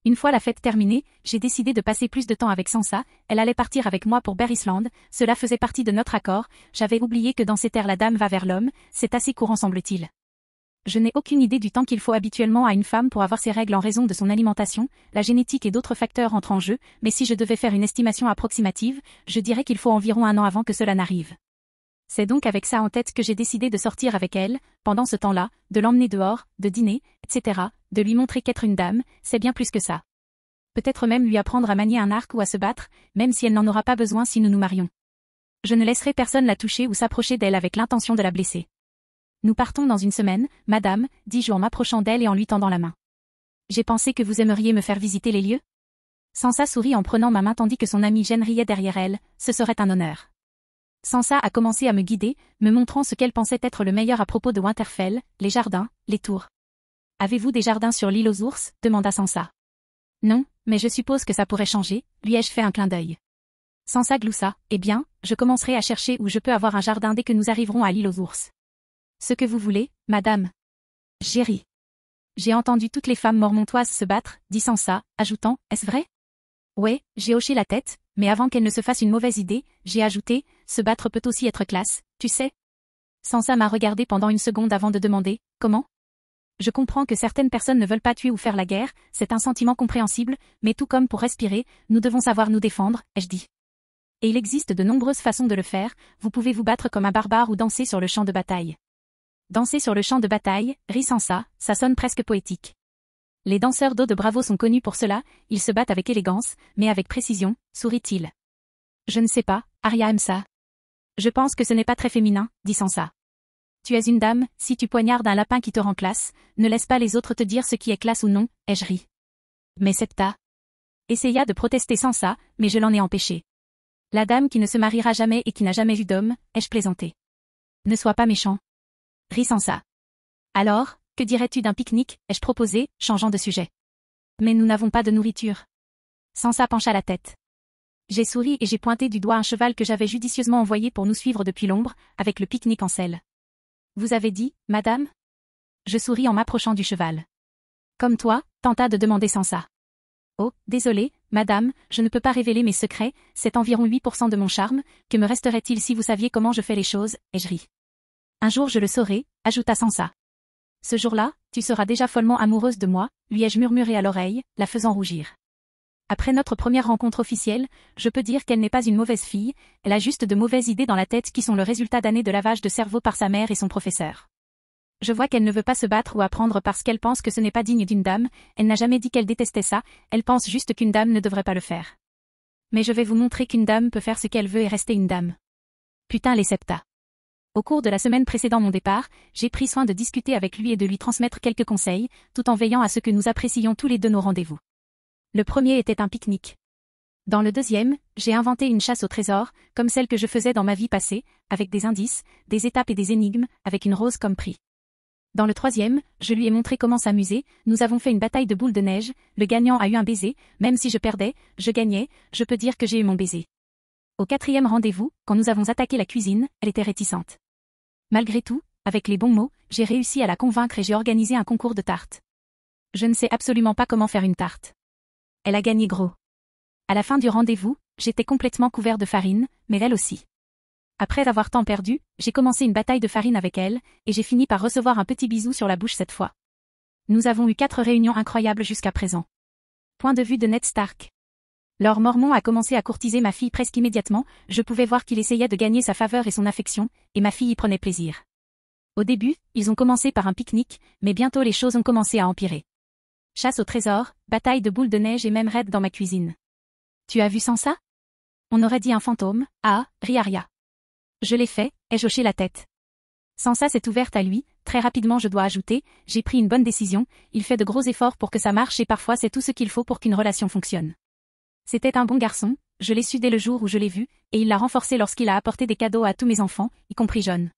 Une fois la fête terminée, j'ai décidé de passer plus de temps avec Sansa, elle allait partir avec moi pour Barrisland, cela faisait partie de notre accord, j'avais oublié que dans ces terres la dame va vers l'homme, c'est assez courant semble-t-il. Je n'ai aucune idée du temps qu'il faut habituellement à une femme pour avoir ses règles en raison de son alimentation, la génétique et d'autres facteurs entrent en jeu, mais si je devais faire une estimation approximative, je dirais qu'il faut environ 1 an avant que cela n'arrive. C'est donc avec ça en tête que j'ai décidé de sortir avec elle, pendant ce temps-là, de l'emmener dehors, de dîner, etc., de lui montrer qu'être une dame, c'est bien plus que ça. Peut-être même lui apprendre à manier un arc ou à se battre, même si elle n'en aura pas besoin si nous nous marions. Je ne laisserai personne la toucher ou s'approcher d'elle avec l'intention de la blesser. Nous partons dans une semaine, madame, dis-je en m'approchant d'elle et en lui tendant la main. J'ai pensé que vous aimeriez me faire visiter les lieux. Sansa sourit en prenant ma main tandis que son amie Jen riait derrière elle, ce serait un honneur. Sansa a commencé à me guider, me montrant ce qu'elle pensait être le meilleur à propos de Winterfell, les jardins, les tours. Avez-vous des jardins sur l'île aux ours, demanda Sansa. Non, mais je suppose que ça pourrait changer, lui ai-je fait un clin d'œil. Sansa gloussa, eh bien, je commencerai à chercher où je peux avoir un jardin dès que nous arriverons à l'île aux ours. Ce que vous voulez, madame. J'ai ri. J'ai entendu toutes les femmes mormontoises se battre, dit Sansa, ajoutant, est-ce vrai? Ouais, j'ai hoché la tête, Mais avant qu'elle ne se fasse une mauvaise idée, j'ai ajouté, se battre peut aussi être classe, tu sais. Sansa m'a regardé pendant une seconde avant de demander, comment? Je comprends que certaines personnes ne veulent pas tuer ou faire la guerre, c'est un sentiment compréhensible, mais tout comme pour respirer, nous devons savoir nous défendre, ai-je dit. Et il existe de nombreuses façons de le faire, vous pouvez vous battre comme un barbare ou danser sur le champ de bataille. Danser sur le champ de bataille, rit Sansa, ça sonne presque poétique. Les danseurs d'eau de Bravo sont connus pour cela, ils se battent avec élégance, mais avec précision, sourit-il. Je ne sais pas, Arya aime ça. Je pense que ce n'est pas très féminin, dit Sansa. Tu es une dame, si tu poignardes un lapin qui te rend classe, ne laisse pas les autres te dire ce qui est classe ou non, ai-je ri. Mais Septa essaya de protester Sansa, mais je l'en ai empêché. La dame qui ne se mariera jamais et qui n'a jamais vu d'homme, ai-je plaisanté. Ne sois pas méchant. Rit Sansa. Alors, que dirais-tu d'un pique-nique, ai-je proposé, changeant de sujet. Mais nous n'avons pas de nourriture. Sansa pencha la tête. J'ai souri et j'ai pointé du doigt un cheval que j'avais judicieusement envoyé pour nous suivre depuis l'ombre, avec le pique-nique en selle. Vous avez dit, madame? Je souris en m'approchant du cheval. Comme toi, tenta de demander Sansa. Oh, désolé, madame, je ne peux pas révéler mes secrets, c'est environ 8% de mon charme, que me resterait-il si vous saviez comment je fais les choses, ai-je ri. Un jour je le saurai, ajouta Sansa. Ce jour-là, tu seras déjà follement amoureuse de moi, lui ai-je murmuré à l'oreille, la faisant rougir. Après notre première rencontre officielle, je peux dire qu'elle n'est pas une mauvaise fille, elle a juste de mauvaises idées dans la tête qui sont le résultat d'années de lavage de cerveau par sa mère et son professeur. Je vois qu'elle ne veut pas se battre ou apprendre parce qu'elle pense que ce n'est pas digne d'une dame, elle n'a jamais dit qu'elle détestait ça, elle pense juste qu'une dame ne devrait pas le faire. Mais je vais vous montrer qu'une dame peut faire ce qu'elle veut et rester une dame. Putain les Septa. Au cours de la semaine précédant mon départ, j'ai pris soin de discuter avec lui et de lui transmettre quelques conseils, tout en veillant à ce que nous apprécions tous les deux nos rendez-vous. Le premier était un pique-nique. Dans le deuxième, j'ai inventé une chasse au trésor, comme celle que je faisais dans ma vie passée, avec des indices, des étapes et des énigmes, avec une rose comme prix. Dans le troisième, je lui ai montré comment s'amuser, nous avons fait une bataille de boules de neige, le gagnant a eu un baiser, même si je perdais, je gagnais, je peux dire que j'ai eu mon baiser. Au quatrième rendez-vous, quand nous avons attaqué la cuisine, elle était réticente. Malgré tout, avec les bons mots, j'ai réussi à la convaincre et j'ai organisé un concours de tartes. Je ne sais absolument pas comment faire une tarte. Elle a gagné gros. À la fin du rendez-vous, j'étais complètement couvert de farine, mais elle aussi. Après avoir tant perdu, j'ai commencé une bataille de farine avec elle, et j'ai fini par recevoir un petit bisou sur la bouche cette fois. Nous avons eu 4 réunions incroyables jusqu'à présent. Point de vue de Ned Stark. Lord Mormont a commencé à courtiser ma fille presque immédiatement, je pouvais voir qu'il essayait de gagner sa faveur et son affection, et ma fille y prenait plaisir. Au début, ils ont commencé par un pique-nique, mais bientôt les choses ont commencé à empirer. Chasse au trésor, bataille de boules de neige et même raid dans ma cuisine. Tu as vu Sansa? On aurait dit un fantôme, ah, rit Arya. Je l'ai fait, ai-je hoché la tête. Sansa s'est ouverte à lui, très rapidement je dois ajouter, j'ai pris une bonne décision, il fait de gros efforts pour que ça marche et parfois c'est tout ce qu'il faut pour qu'une relation fonctionne. C'était un bon garçon, je l'ai su dès le jour où je l'ai vu, et il l'a renforcé lorsqu'il a apporté des cadeaux à tous mes enfants, y compris Jon.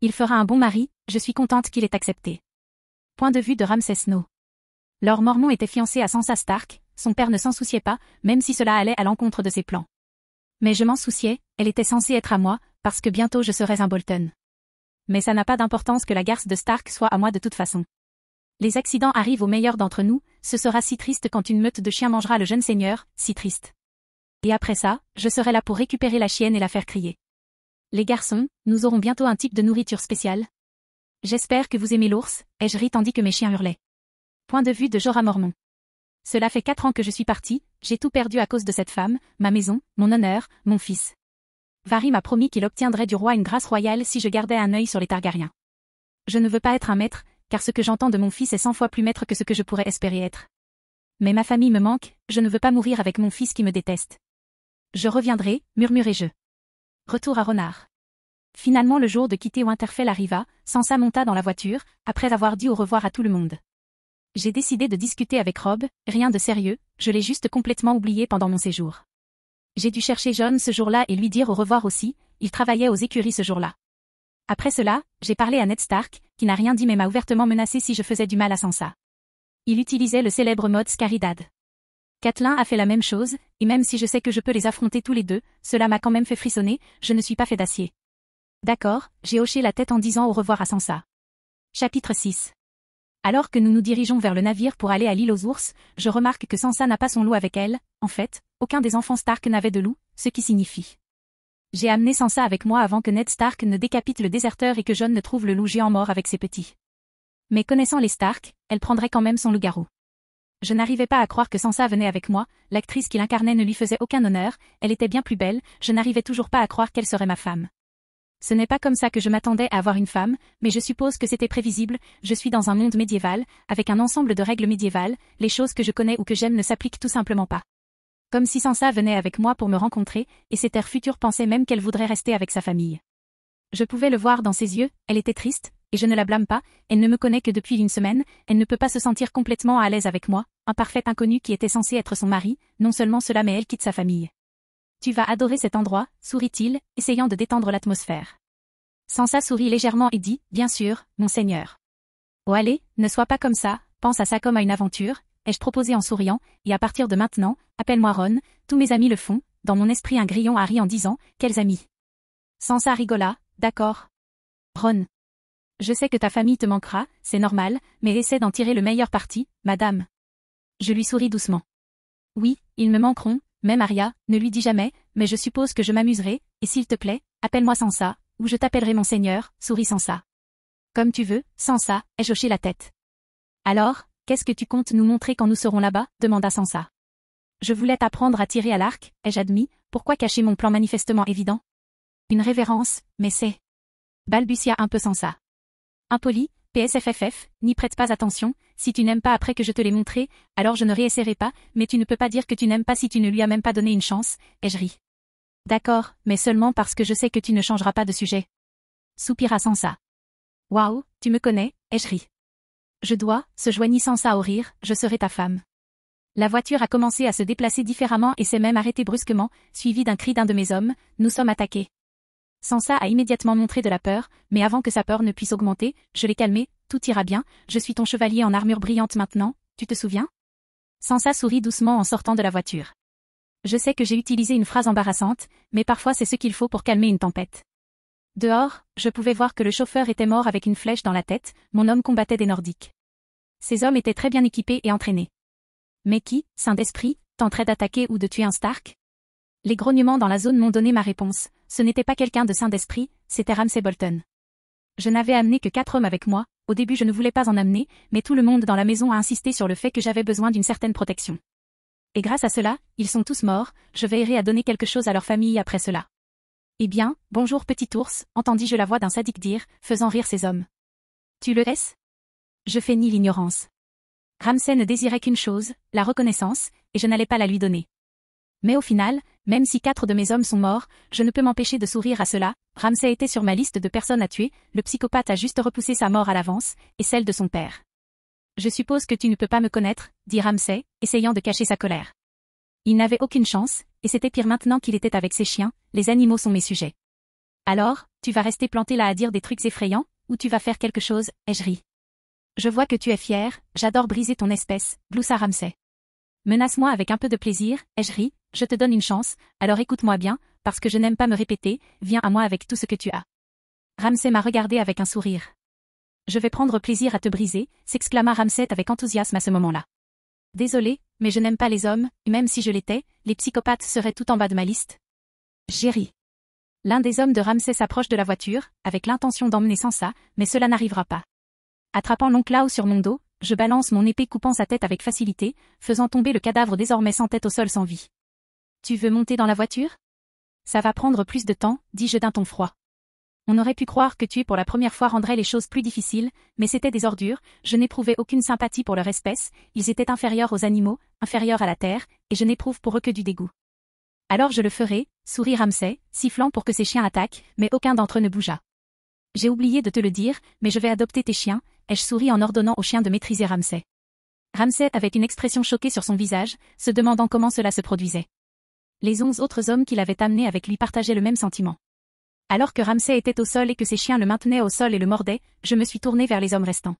Il fera un bon mari, je suis contente qu'il ait accepté. Point de vue de Ramsay Snow. Lord Mormont était fiancé à Sansa Stark, son père ne s'en souciait pas, même si cela allait à l'encontre de ses plans. Mais je m'en souciais, elle était censée être à moi, parce que bientôt je serais un Bolton. Mais ça n'a pas d'importance que la garce de Stark soit à moi de toute façon. Les accidents arrivent aux meilleurs d'entre nous, ce sera si triste quand une meute de chiens mangera le jeune seigneur, si triste. Et après ça, je serai là pour récupérer la chienne et la faire crier. Les garçons, nous aurons bientôt un type de nourriture spéciale. J'espère que vous aimez l'ours, ai-je ri tandis que mes chiens hurlaient. Point de vue de Jorah Mormont. Cela fait 4 ans que je suis partie, j'ai tout perdu à cause de cette femme, ma maison, mon honneur, mon fils. Varys m'a promis qu'il obtiendrait du roi une grâce royale si je gardais un œil sur les Targaryens. Je ne veux pas être un maître, car ce que j'entends de mon fils est 100 fois plus maître que ce que je pourrais espérer être. Mais ma famille me manque, je ne veux pas mourir avec mon fils qui me déteste. Je reviendrai, murmurai-je. Retour à Renard. Finalement le jour de quitter Winterfell arriva, Sansa monta dans la voiture, après avoir dit au revoir à tout le monde. J'ai décidé de discuter avec Robb, rien de sérieux, je l'ai juste complètement oublié pendant mon séjour. J'ai dû chercher Jon ce jour-là et lui dire au revoir aussi, il travaillait aux écuries ce jour-là. Après cela, j'ai parlé à Ned Stark, qui n'a rien dit mais m'a ouvertement menacé si je faisais du mal à Sansa. Il utilisait le célèbre mode Scaridad. Catelyn a fait la même chose, et même si je sais que je peux les affronter tous les deux, cela m'a quand même fait frissonner, je ne suis pas fait d'acier. D'accord, j'ai hoché la tête en disant au revoir à Sansa. Chapitre 6. Alors que nous nous dirigeons vers le navire pour aller à l'île aux ours, je remarque que Sansa n'a pas son lot avec elle, en fait, aucun des enfants Stark n'avait de loup, ce qui signifie. J'ai amené Sansa avec moi avant que Ned Stark ne décapite le déserteur et que Jon ne trouve le loup géant mort avec ses petits. Mais connaissant les Stark, elle prendrait quand même son loup-garou. Je n'arrivais pas à croire que Sansa venait avec moi, l'actrice qui l'incarnait ne lui faisait aucun honneur, elle était bien plus belle, je n'arrivais toujours pas à croire qu'elle serait ma femme. Ce n'est pas comme ça que je m'attendais à avoir une femme, mais je suppose que c'était prévisible, je suis dans un monde médiéval, avec un ensemble de règles médiévales, les choses que je connais ou que j'aime ne s'appliquent tout simplement pas. Comme si Sansa venait avec moi pour me rencontrer, et cet air futur pensait même qu'elle voudrait rester avec sa famille. Je pouvais le voir dans ses yeux, elle était triste, et je ne la blâme pas, elle ne me connaît que depuis une semaine, elle ne peut pas se sentir complètement à l'aise avec moi, un parfait inconnu qui était censé être son mari, non seulement cela mais elle quitte sa famille. Tu vas adorer cet endroit, sourit-il, essayant de détendre l'atmosphère. Sansa sourit légèrement et dit, bien sûr, mon seigneur. Oh allez, ne sois pas comme ça, pense à ça comme à une aventure, ai-je proposé en souriant, et à partir de maintenant, appelle-moi Ron, tous mes amis le font, dans mon esprit un grillon a ri en disant, quels amis. Sansa rigola, d'accord. Ron. Je sais que ta famille te manquera, c'est normal, mais essaie d'en tirer le meilleur parti, madame. Je lui souris doucement. Oui, ils me manqueront, même Arya, ne lui dis jamais, mais je suppose que je m'amuserai, et s'il te plaît, appelle-moi Sansa, ou je t'appellerai mon seigneur, sourit Sansa. Comme tu veux, Sansa, ai-je hoché la tête. Alors, qu'est-ce que tu comptes nous montrer quand nous serons là-bas, demanda Sansa. Je voulais t'apprendre à tirer à l'arc, ai-je admis, pourquoi cacher mon plan manifestement évident? Une révérence, mais c'est... balbutia un peu Sansa. Impoli, PSFFF, n'y prête pas attention, si tu n'aimes pas après que je te l'ai montré, alors je ne réessayerai pas, mais tu ne peux pas dire que tu n'aimes pas si tu ne lui as même pas donné une chance, ai-je ri. D'accord, mais seulement parce que je sais que tu ne changeras pas de sujet. Soupira Sansa. Waouh, tu me connais, ai-je ri. Je dois, se joignit Sansa au rire, je serai ta femme. La voiture a commencé à se déplacer différemment et s'est même arrêtée brusquement, suivie d'un cri d'un de mes hommes, nous sommes attaqués. Sansa a immédiatement montré de la peur, mais avant que sa peur ne puisse augmenter, je l'ai calmée, tout ira bien, je suis ton chevalier en armure brillante maintenant, tu te souviens? Sansa sourit doucement en sortant de la voiture. Je sais que j'ai utilisé une phrase embarrassante, mais parfois c'est ce qu'il faut pour calmer une tempête. Dehors, je pouvais voir que le chauffeur était mort avec une flèche dans la tête, mon homme combattait des Nordiques. Ces hommes étaient très bien équipés et entraînés. Mais qui, saint d'esprit, tenterait d'attaquer ou de tuer un Stark? Les grognements dans la zone m'ont donné ma réponse, ce n'était pas quelqu'un de saint d'esprit, c'était Ramsay Bolton. Je n'avais amené que 4 hommes avec moi, au début je ne voulais pas en amener, mais tout le monde dans la maison a insisté sur le fait que j'avais besoin d'une certaine protection. Et grâce à cela, ils sont tous morts, je veillerai à donner quelque chose à leur famille après cela. Eh bien, bonjour petit ours, entendis-je la voix d'un sadique dire, faisant rire ces hommes. Tu le laisses? Je feignis l'ignorance. Ramsay ne désirait qu'une chose, la reconnaissance, et je n'allais pas la lui donner. Mais au final, même si 4 de mes hommes sont morts, je ne peux m'empêcher de sourire à cela, Ramsay était sur ma liste de personnes à tuer, le psychopathe a juste repoussé sa mort à l'avance, et celle de son père. Je suppose que tu ne peux pas me connaître, dit Ramsay, essayant de cacher sa colère. Il n'avait aucune chance, et c'était pire maintenant qu'il était avec ses chiens, les animaux sont mes sujets. Alors, tu vas rester planté là à dire des trucs effrayants, ou tu vas faire quelque chose, ai-je ri. Je vois que tu es fier, j'adore briser ton espèce, gloussa Ramsay. Menace-moi avec un peu de plaisir, ai-je ri, je te donne une chance, alors écoute-moi bien, parce que je n'aime pas me répéter, viens à moi avec tout ce que tu as. Ramsay m'a regardé avec un sourire. Je vais prendre plaisir à te briser, s'exclama Ramsay avec enthousiasme à ce moment-là. Désolé, mais je n'aime pas les hommes, et même si je l'étais, les psychopathes seraient tout en bas de ma liste. J'ai ri. L'un des hommes de Ramsay s'approche de la voiture, avec l'intention d'emmener Sansa, mais cela n'arrivera pas. Attrapant l'oncle Lao sur mon dos, je balance mon épée coupant sa tête avec facilité, faisant tomber le cadavre désormais sans tête au sol sans vie. Tu veux monter dans la voiture? Ça va prendre plus de temps, dis-je d'un ton froid. On aurait pu croire que tuer pour la première fois rendrait les choses plus difficiles, mais c'était des ordures, je n'éprouvais aucune sympathie pour leur espèce, ils étaient inférieurs aux animaux, inférieurs à la terre, et je n'éprouve pour eux que du dégoût. Alors je le ferai, sourit Ramsay, sifflant pour que ses chiens attaquent, mais aucun d'entre eux ne bougea. J'ai oublié de te le dire, mais je vais adopter tes chiens, ai-je souri en ordonnant aux chiens de maîtriser Ramsay. Ramsay avait une expression choquée sur son visage, se demandant comment cela se produisait. Les 11 autres hommes qu'il avait amenés avec lui partageaient le même sentiment. Alors que Ramsay était au sol et que ses chiens le maintenaient au sol et le mordaient, je me suis tourné vers les hommes restants.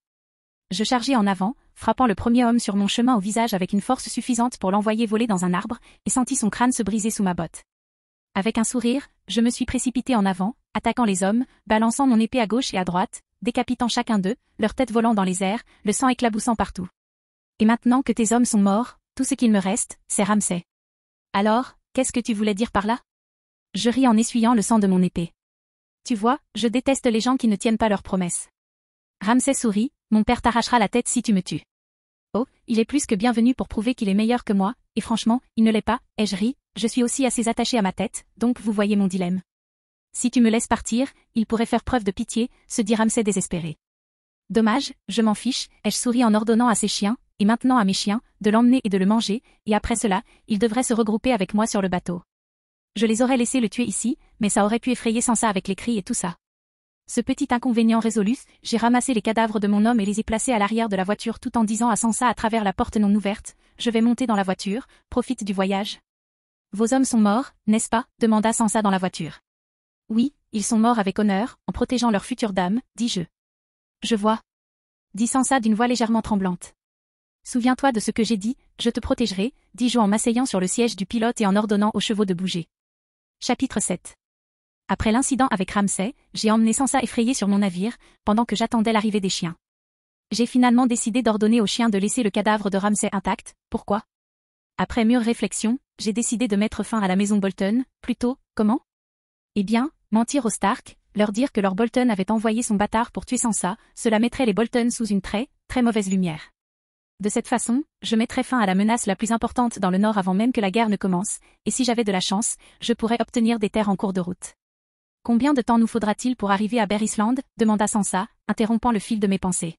Je chargeai en avant, frappant le premier homme sur mon chemin au visage avec une force suffisante pour l'envoyer voler dans un arbre, et sentis son crâne se briser sous ma botte. Avec un sourire, je me suis précipité en avant, attaquant les hommes, balançant mon épée à gauche et à droite, décapitant chacun d'eux, leur tête volant dans les airs, le sang éclaboussant partout. Et maintenant que tes hommes sont morts, tout ce qu'il me reste, c'est Ramsay. Alors, qu'est-ce que tu voulais dire par là? Je ris en essuyant le sang de mon épée. Tu vois, je déteste les gens qui ne tiennent pas leurs promesses. Ramsay sourit, mon père t'arrachera la tête si tu me tues. Oh, il est plus que bienvenu pour prouver qu'il est meilleur que moi, et franchement, il ne l'est pas, ai-je ri, je suis aussi assez attaché à ma tête, donc vous voyez mon dilemme. Si tu me laisses partir, il pourrait faire preuve de pitié, se dit Ramsay désespéré. Dommage, je m'en fiche, ai-je souri en ordonnant à ses chiens, et maintenant à mes chiens, de l'emmener et de le manger, et après cela, ils devraient se regrouper avec moi sur le bateau. Je les aurais laissés le tuer ici, mais ça aurait pu effrayer Sansa avec les cris et tout ça. Ce petit inconvénient résolu, j'ai ramassé les cadavres de mon homme et les ai placés à l'arrière de la voiture tout en disant à Sansa à travers la porte non ouverte, je vais monter dans la voiture, profite du voyage. Vos hommes sont morts, n'est-ce pas? Demanda Sansa dans la voiture. Oui, ils sont morts avec honneur, en protégeant leur future dame, dis-je. Je vois. Dit Sansa d'une voix légèrement tremblante. Souviens-toi de ce que j'ai dit, je te protégerai, dis-je en m'asseyant sur le siège du pilote et en ordonnant aux chevaux de bouger. Chapitre 7. Après l'incident avec Ramsay, j'ai emmené Sansa effrayée sur mon navire, pendant que j'attendais l'arrivée des chiens. J'ai finalement décidé d'ordonner aux chiens de laisser le cadavre de Ramsay intact, pourquoi? Après mûre réflexion, j'ai décidé de mettre fin à la maison Bolton, plutôt, comment? Eh bien, mentir aux Stark, leur dire que Lord Bolton avait envoyé son bâtard pour tuer Sansa, cela mettrait les Bolton sous une très mauvaise lumière. De cette façon, je mettrais fin à la menace la plus importante dans le Nord avant même que la guerre ne commence, et si j'avais de la chance, je pourrais obtenir des terres en cours de route. Combien de temps nous faudra-t-il pour arriver à Berisland? Demanda Sansa, interrompant le fil de mes pensées.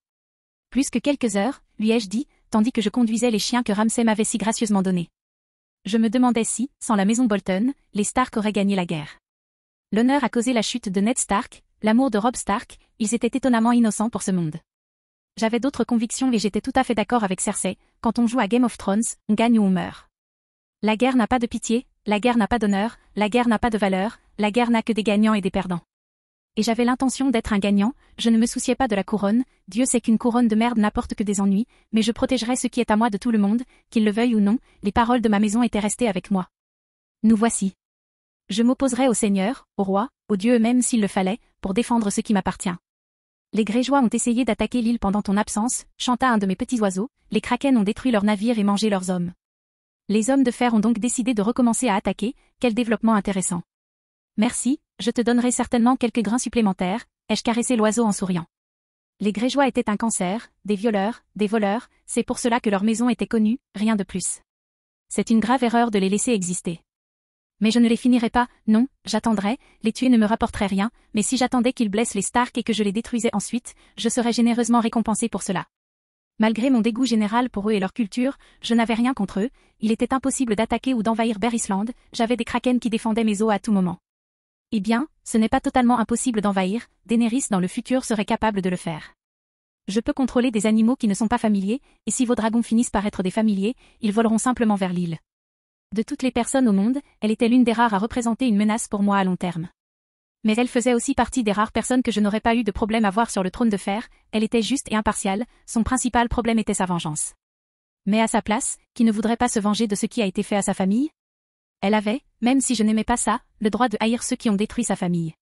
Plus que quelques heures, lui ai-je dit, tandis que je conduisais les chiens que Ramsay m'avait si gracieusement donnés. Je me demandais si, sans la maison Bolton, les Stark auraient gagné la guerre. L'honneur a causé la chute de Ned Stark, l'amour de Robb Stark, ils étaient étonnamment innocents pour ce monde. J'avais d'autres convictions et j'étais tout à fait d'accord avec Cersei, quand on joue à Game of Thrones, on gagne ou on meurt. La guerre n'a pas de pitié, la guerre n'a pas d'honneur, la guerre n'a pas de valeur, la guerre n'a que des gagnants et des perdants. Et j'avais l'intention d'être un gagnant, je ne me souciais pas de la couronne, Dieu sait qu'une couronne de merde n'apporte que des ennuis, mais je protégerai ce qui est à moi de tout le monde, qu'il le veuille ou non, les paroles de ma maison étaient restées avec moi. Nous voici. Je m'opposerai au Seigneur, au roi, aux dieux eux-mêmes s'il le fallait, pour défendre ce qui m'appartient. Les Greyjoys ont essayé d'attaquer l'île pendant ton absence, chanta un de mes petits oiseaux, les Kraken ont détruit leurs navires et mangé leurs hommes. Les hommes de fer ont donc décidé de recommencer à attaquer, quel développement intéressant. Merci, je te donnerai certainement quelques grains supplémentaires, ai-je caressé l'oiseau en souriant. Les Greyjoys étaient un cancer, des violeurs, des voleurs, c'est pour cela que leur maison était connue, rien de plus. C'est une grave erreur de les laisser exister. Mais je ne les finirai pas, non, j'attendrai, les tuer ne me rapporterait rien, mais si j'attendais qu'ils blessent les Stark et que je les détruisais ensuite, je serais généreusement récompensé pour cela. Malgré mon dégoût général pour eux et leur culture, je n'avais rien contre eux, il était impossible d'attaquer ou d'envahir Berisland, j'avais des Kraken qui défendaient mes eaux à tout moment. Eh bien, ce n'est pas totalement impossible d'envahir, Daenerys dans le futur serait capable de le faire. Je peux contrôler des animaux qui ne sont pas familiers, et si vos dragons finissent par être des familiers, ils voleront simplement vers l'île. De toutes les personnes au monde, elle était l'une des rares à représenter une menace pour moi à long terme. Mais elle faisait aussi partie des rares personnes que je n'aurais pas eu de problème à voir sur le trône de fer, elle était juste et impartiale, son principal problème était sa vengeance. Mais à sa place, qui ne voudrait pas se venger de ce qui a été fait à sa famille? Elle avait, même si je n'aimais pas ça, le droit de haïr ceux qui ont détruit sa famille.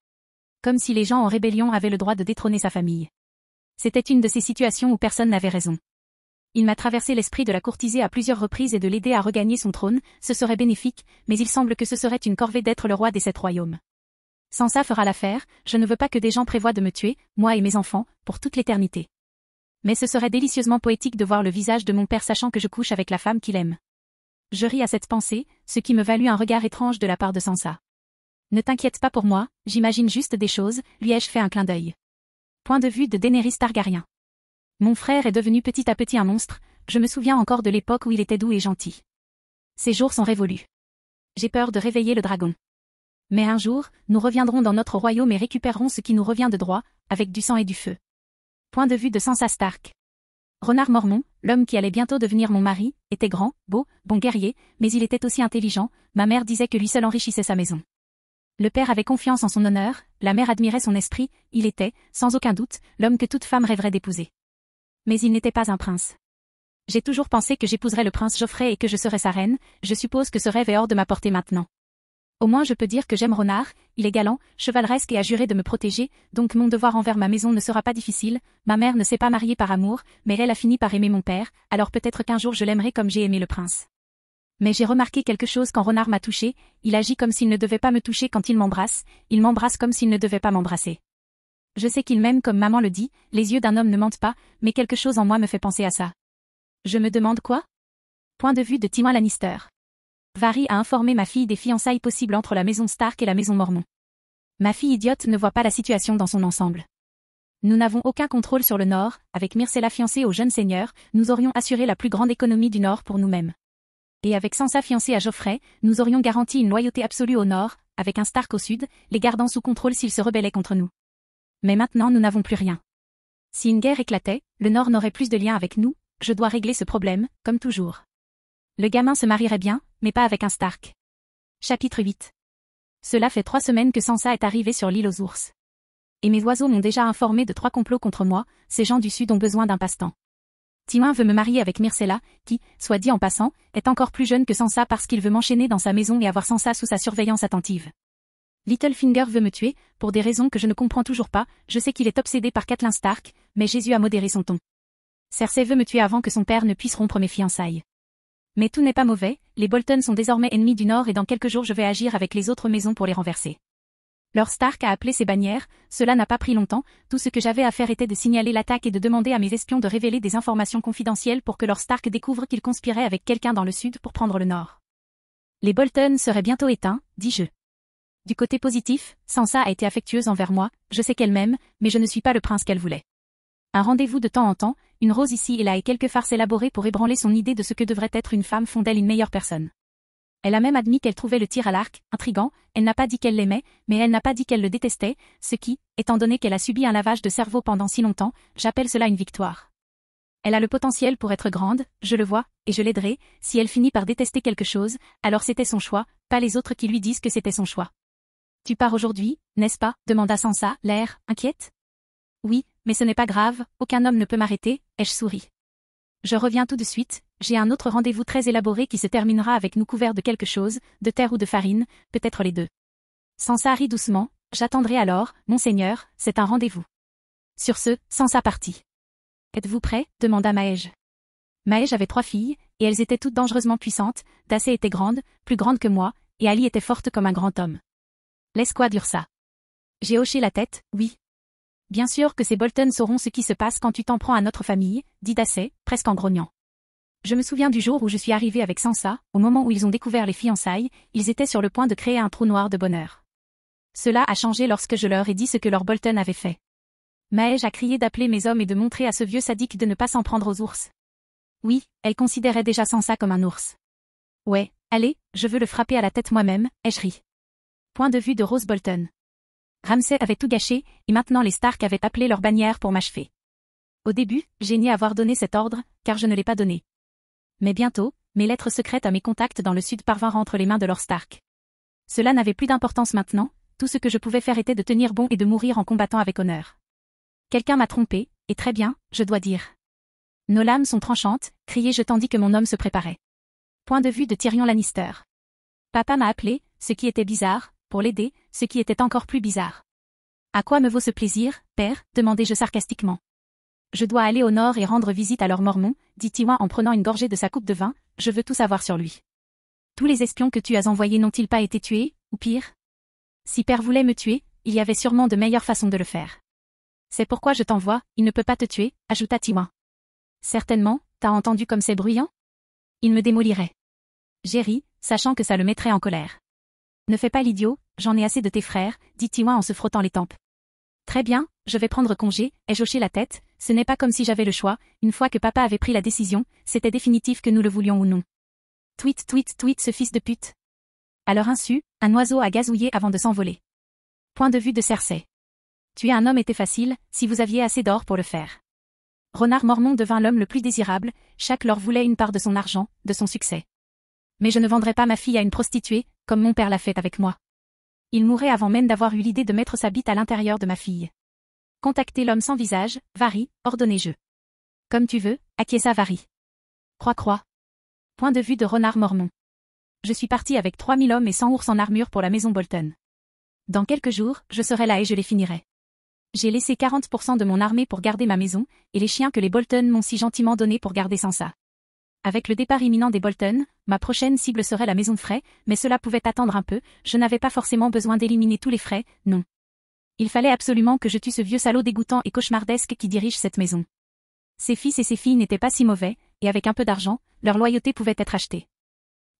Comme si les gens en rébellion avaient le droit de détrôner sa famille. C'était une de ces situations où personne n'avait raison. Il m'a traversé l'esprit de la courtiser à plusieurs reprises et de l'aider à regagner son trône, ce serait bénéfique, mais il semble que ce serait une corvée d'être le roi des 7 royaumes. Sansa fera l'affaire, je ne veux pas que des gens prévoient de me tuer, moi et mes enfants, pour toute l'éternité. Mais ce serait délicieusement poétique de voir le visage de mon père sachant que je couche avec la femme qu'il aime. Je ris à cette pensée, ce qui me valut un regard étrange de la part de Sansa. Ne t'inquiète pas pour moi, j'imagine juste des choses, lui ai-je fait un clin d'œil. Point de vue de Daenerys Targaryen. Mon frère est devenu petit à petit un monstre, je me souviens encore de l'époque où il était doux et gentil. Ces jours sont révolus. J'ai peur de réveiller le dragon. Mais un jour, nous reviendrons dans notre royaume et récupérerons ce qui nous revient de droit, avec du sang et du feu. Point de vue de Sansa Stark. Renard Mormont, l'homme qui allait bientôt devenir mon mari, était grand, beau, bon guerrier, mais il était aussi intelligent, ma mère disait que lui seul enrichissait sa maison. Le père avait confiance en son honneur, la mère admirait son esprit, il était, sans aucun doute, l'homme que toute femme rêverait d'épouser. Mais il n'était pas un prince. J'ai toujours pensé que j'épouserais le prince Joffrey et que je serais sa reine, je suppose que ce rêve est hors de ma portée maintenant. Au moins je peux dire que j'aime Renard, il est galant, chevaleresque et a juré de me protéger, donc mon devoir envers ma maison ne sera pas difficile, ma mère ne s'est pas mariée par amour, mais elle a fini par aimer mon père, alors peut-être qu'un jour je l'aimerai comme j'ai aimé le prince. Mais j'ai remarqué quelque chose quand Renard m'a touché, il agit comme s'il ne devait pas me toucher quand il m'embrasse comme s'il ne devait pas m'embrasser. Je sais qu'il m'aime comme maman le dit, les yeux d'un homme ne mentent pas, mais quelque chose en moi me fait penser à ça. Je me demande quoi? Point de vue de Tywin Lannister. Varys a informé ma fille des fiançailles possibles entre la maison Stark et la maison Mormont. Ma fille idiote ne voit pas la situation dans son ensemble. Nous n'avons aucun contrôle sur le Nord, avec Myrcella fiancée au jeune seigneur, nous aurions assuré la plus grande économie du Nord pour nous-mêmes. Et avec Sansa fiancée à Joffrey, nous aurions garanti une loyauté absolue au Nord, avec un Stark au Sud, les gardant sous contrôle s'ils se rebellaient contre nous. Mais maintenant nous n'avons plus rien. Si une guerre éclatait, le Nord n'aurait plus de lien avec nous, je dois régler ce problème, comme toujours. Le gamin se marierait bien, mais pas avec un Stark. Chapitre 8. Cela fait 3 semaines que Sansa est arrivée sur l'île aux ours. Et mes oiseaux m'ont déjà informé de 3 complots contre moi, ces gens du Sud ont besoin d'un passe-temps. Tywin veut me marier avec Myrcella, qui, soit dit en passant, est encore plus jeune que Sansa parce qu'il veut m'enchaîner dans sa maison et avoir Sansa sous sa surveillance attentive. Littlefinger veut me tuer, pour des raisons que je ne comprends toujours pas, je sais qu'il est obsédé par Catelyn Stark, mais Jésus a modéré son ton. Cersei veut me tuer avant que son père ne puisse rompre mes fiançailles. Mais tout n'est pas mauvais, les Bolton sont désormais ennemis du Nord et dans quelques jours je vais agir avec les autres maisons pour les renverser. Lord Stark a appelé ses bannières, cela n'a pas pris longtemps, tout ce que j'avais à faire était de signaler l'attaque et de demander à mes espions de révéler des informations confidentielles pour que Lord Stark découvre qu'il conspirait avec quelqu'un dans le Sud pour prendre le Nord. Les Bolton seraient bientôt éteints, dis-je. Du côté positif, Sansa a été affectueuse envers moi, je sais qu'elle m'aime, mais je ne suis pas le prince qu'elle voulait. Un rendez-vous de temps en temps, une rose ici et là et quelques farces élaborées pour ébranler son idée de ce que devrait être une femme font d'elle une meilleure personne. Elle a même admis qu'elle trouvait le tir à l'arc intriguant, elle n'a pas dit qu'elle l'aimait, mais elle n'a pas dit qu'elle le détestait, ce qui, étant donné qu'elle a subi un lavage de cerveau pendant si longtemps, j'appelle cela une victoire. Elle a le potentiel pour être grande, je le vois, et je l'aiderai, si elle finit par détester quelque chose, alors c'était son choix, pas les autres qui lui disent que c'était son choix. Tu pars aujourd'hui, n'est-ce pas? Demanda Sansa, l'air inquiète. Oui, mais ce n'est pas grave, aucun homme ne peut m'arrêter, ai-je souri. Je reviens tout de suite, j'ai un autre rendez-vous très élaboré qui se terminera avec nous couverts de quelque chose, de terre ou de farine, peut-être les deux. Sansa rit doucement, j'attendrai alors, monseigneur, c'est un rendez-vous. Sur ce, Sansa partit. Êtes-vous prêt? Demanda Maëge. Maëge avait 3 filles, et elles étaient toutes dangereusement puissantes, Dacé était grande, plus grande que moi, et Ali était forte comme un grand homme. L'escouade ursa. J'ai hoché la tête, oui. Bien sûr que ces Bolton sauront ce qui se passe quand tu t'en prends à notre famille, dit Dacé, presque en grognant. Je me souviens du jour où je suis arrivée avec Sansa, au moment où ils ont découvert les fiançailles, ils étaient sur le point de créer un trou noir de bonheur. Cela a changé lorsque je leur ai dit ce que Lord Bolton avait fait. Maëge a crié d'appeler mes hommes et de montrer à ce vieux sadique de ne pas s'en prendre aux ours. Oui, elle considérait déjà Sansa comme un ours. Ouais, allez, je veux le frapper à la tête moi-même, ai-je ri. Point de vue de Rose Bolton. Ramsay avait tout gâché, et maintenant les Stark avaient appelé leur bannière pour m'achever. Au début, j'ai nié avoir donné cet ordre, car je ne l'ai pas donné. Mais bientôt, mes lettres secrètes à mes contacts dans le Sud parvinrent entre les mains de Lord Stark. Cela n'avait plus d'importance maintenant, tout ce que je pouvais faire était de tenir bon et de mourir en combattant avec honneur. Quelqu'un m'a trompé, et très bien, je dois dire. Nos lames sont tranchantes, criai-je tandis que mon homme se préparait. Point de vue de Tyrion Lannister. Papa m'a appelé, ce qui était bizarre, pour l'aider, ce qui était encore plus bizarre. À quoi me vaut ce plaisir, père? Demandai-je sarcastiquement. Je dois aller au nord et rendre visite à Lord Mormont, dit Tywin en prenant une gorgée de sa coupe de vin, je veux tout savoir sur lui. Tous les espions que tu as envoyés n'ont-ils pas été tués, ou pire? Si père voulait me tuer, il y avait sûrement de meilleures façons de le faire. C'est pourquoi je t'envoie, il ne peut pas te tuer, ajouta Tywin. Certainement, t'as entendu comme c'est bruyant? Il me démolirait. J'ai ri, sachant que ça le mettrait en colère. Ne fais pas l'idiot, j'en ai assez de tes frères, dit Tywin en se frottant les tempes. Très bien, je vais prendre congé, ai-je hoché la tête, ce n'est pas comme si j'avais le choix, une fois que papa avait pris la décision, c'était définitif que nous le voulions ou non. Tweet tweet tweet ce fils de pute. À leur insu, un oiseau a gazouillé avant de s'envoler. Point de vue de Cersei. Tuer un homme était facile, si vous aviez assez d'or pour le faire. Renard Mormont devint l'homme le plus désirable, chaque lord voulait une part de son argent, de son succès. Mais je ne vendrai pas ma fille à une prostituée, comme mon père l'a fait avec moi. Il mourrait avant même d'avoir eu l'idée de mettre sa bite à l'intérieur de ma fille. Contactez l'homme sans visage, Varys, ordonnai-je. Comme tu veux, acquiesça Varys. Croix. Point de vue de Renard Mormont. Je suis parti avec 3000 hommes et 100 ours en armure pour la maison Bolton. Dans quelques jours, je serai là et je les finirai. J'ai laissé 40% de mon armée pour garder ma maison, et les chiens que les Bolton m'ont si gentiment donnés pour garder Sansa. Avec le départ imminent des Bolton, ma prochaine cible serait la maison de Frey, mais cela pouvait attendre un peu, je n'avais pas forcément besoin d'éliminer tous les Frey, non. Il fallait absolument que je tue ce vieux salaud dégoûtant et cauchemardesque qui dirige cette maison. Ses fils et ses filles n'étaient pas si mauvais, et avec un peu d'argent, leur loyauté pouvait être achetée.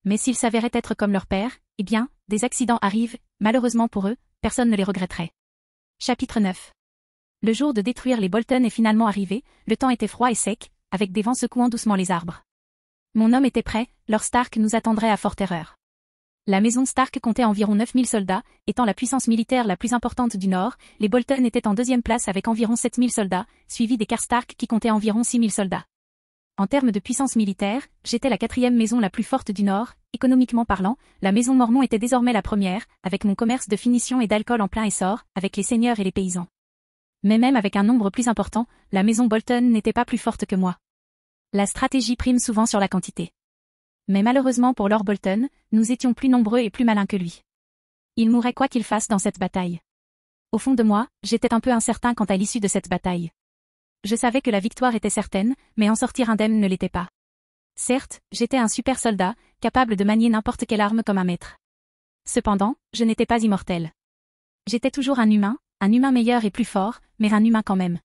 Mais s'ils s'avéraient être comme leur père, eh bien, des accidents arrivent, malheureusement pour eux, personne ne les regretterait. Chapitre 9. Le jour de détruire les Bolton est finalement arrivé, le temps était froid et sec, avec des vents secouant doucement les arbres. Mon homme était prêt, Lord Stark nous attendrait à Fort-Terreur. La maison Stark comptait environ 9000 soldats, étant la puissance militaire la plus importante du Nord, les Bolton étaient en deuxième place avec environ 7000 soldats, suivis des Karstark qui comptaient environ 6000 soldats. En termes de puissance militaire, j'étais la quatrième maison la plus forte du Nord, économiquement parlant, la maison Mormont était désormais la première, avec mon commerce de finition et d'alcool en plein essor, avec les seigneurs et les paysans. Mais même avec un nombre plus important, la maison Bolton n'était pas plus forte que moi. La stratégie prime souvent sur la quantité. Mais malheureusement pour Lord Bolton, nous étions plus nombreux et plus malins que lui. Il mourrait quoi qu'il fasse dans cette bataille. Au fond de moi, j'étais un peu incertain quant à l'issue de cette bataille. Je savais que la victoire était certaine, mais en sortir indemne ne l'était pas. Certes, j'étais un super soldat, capable de manier n'importe quelle arme comme un maître. Cependant, je n'étais pas immortel. J'étais toujours un humain meilleur et plus fort, mais un humain quand même.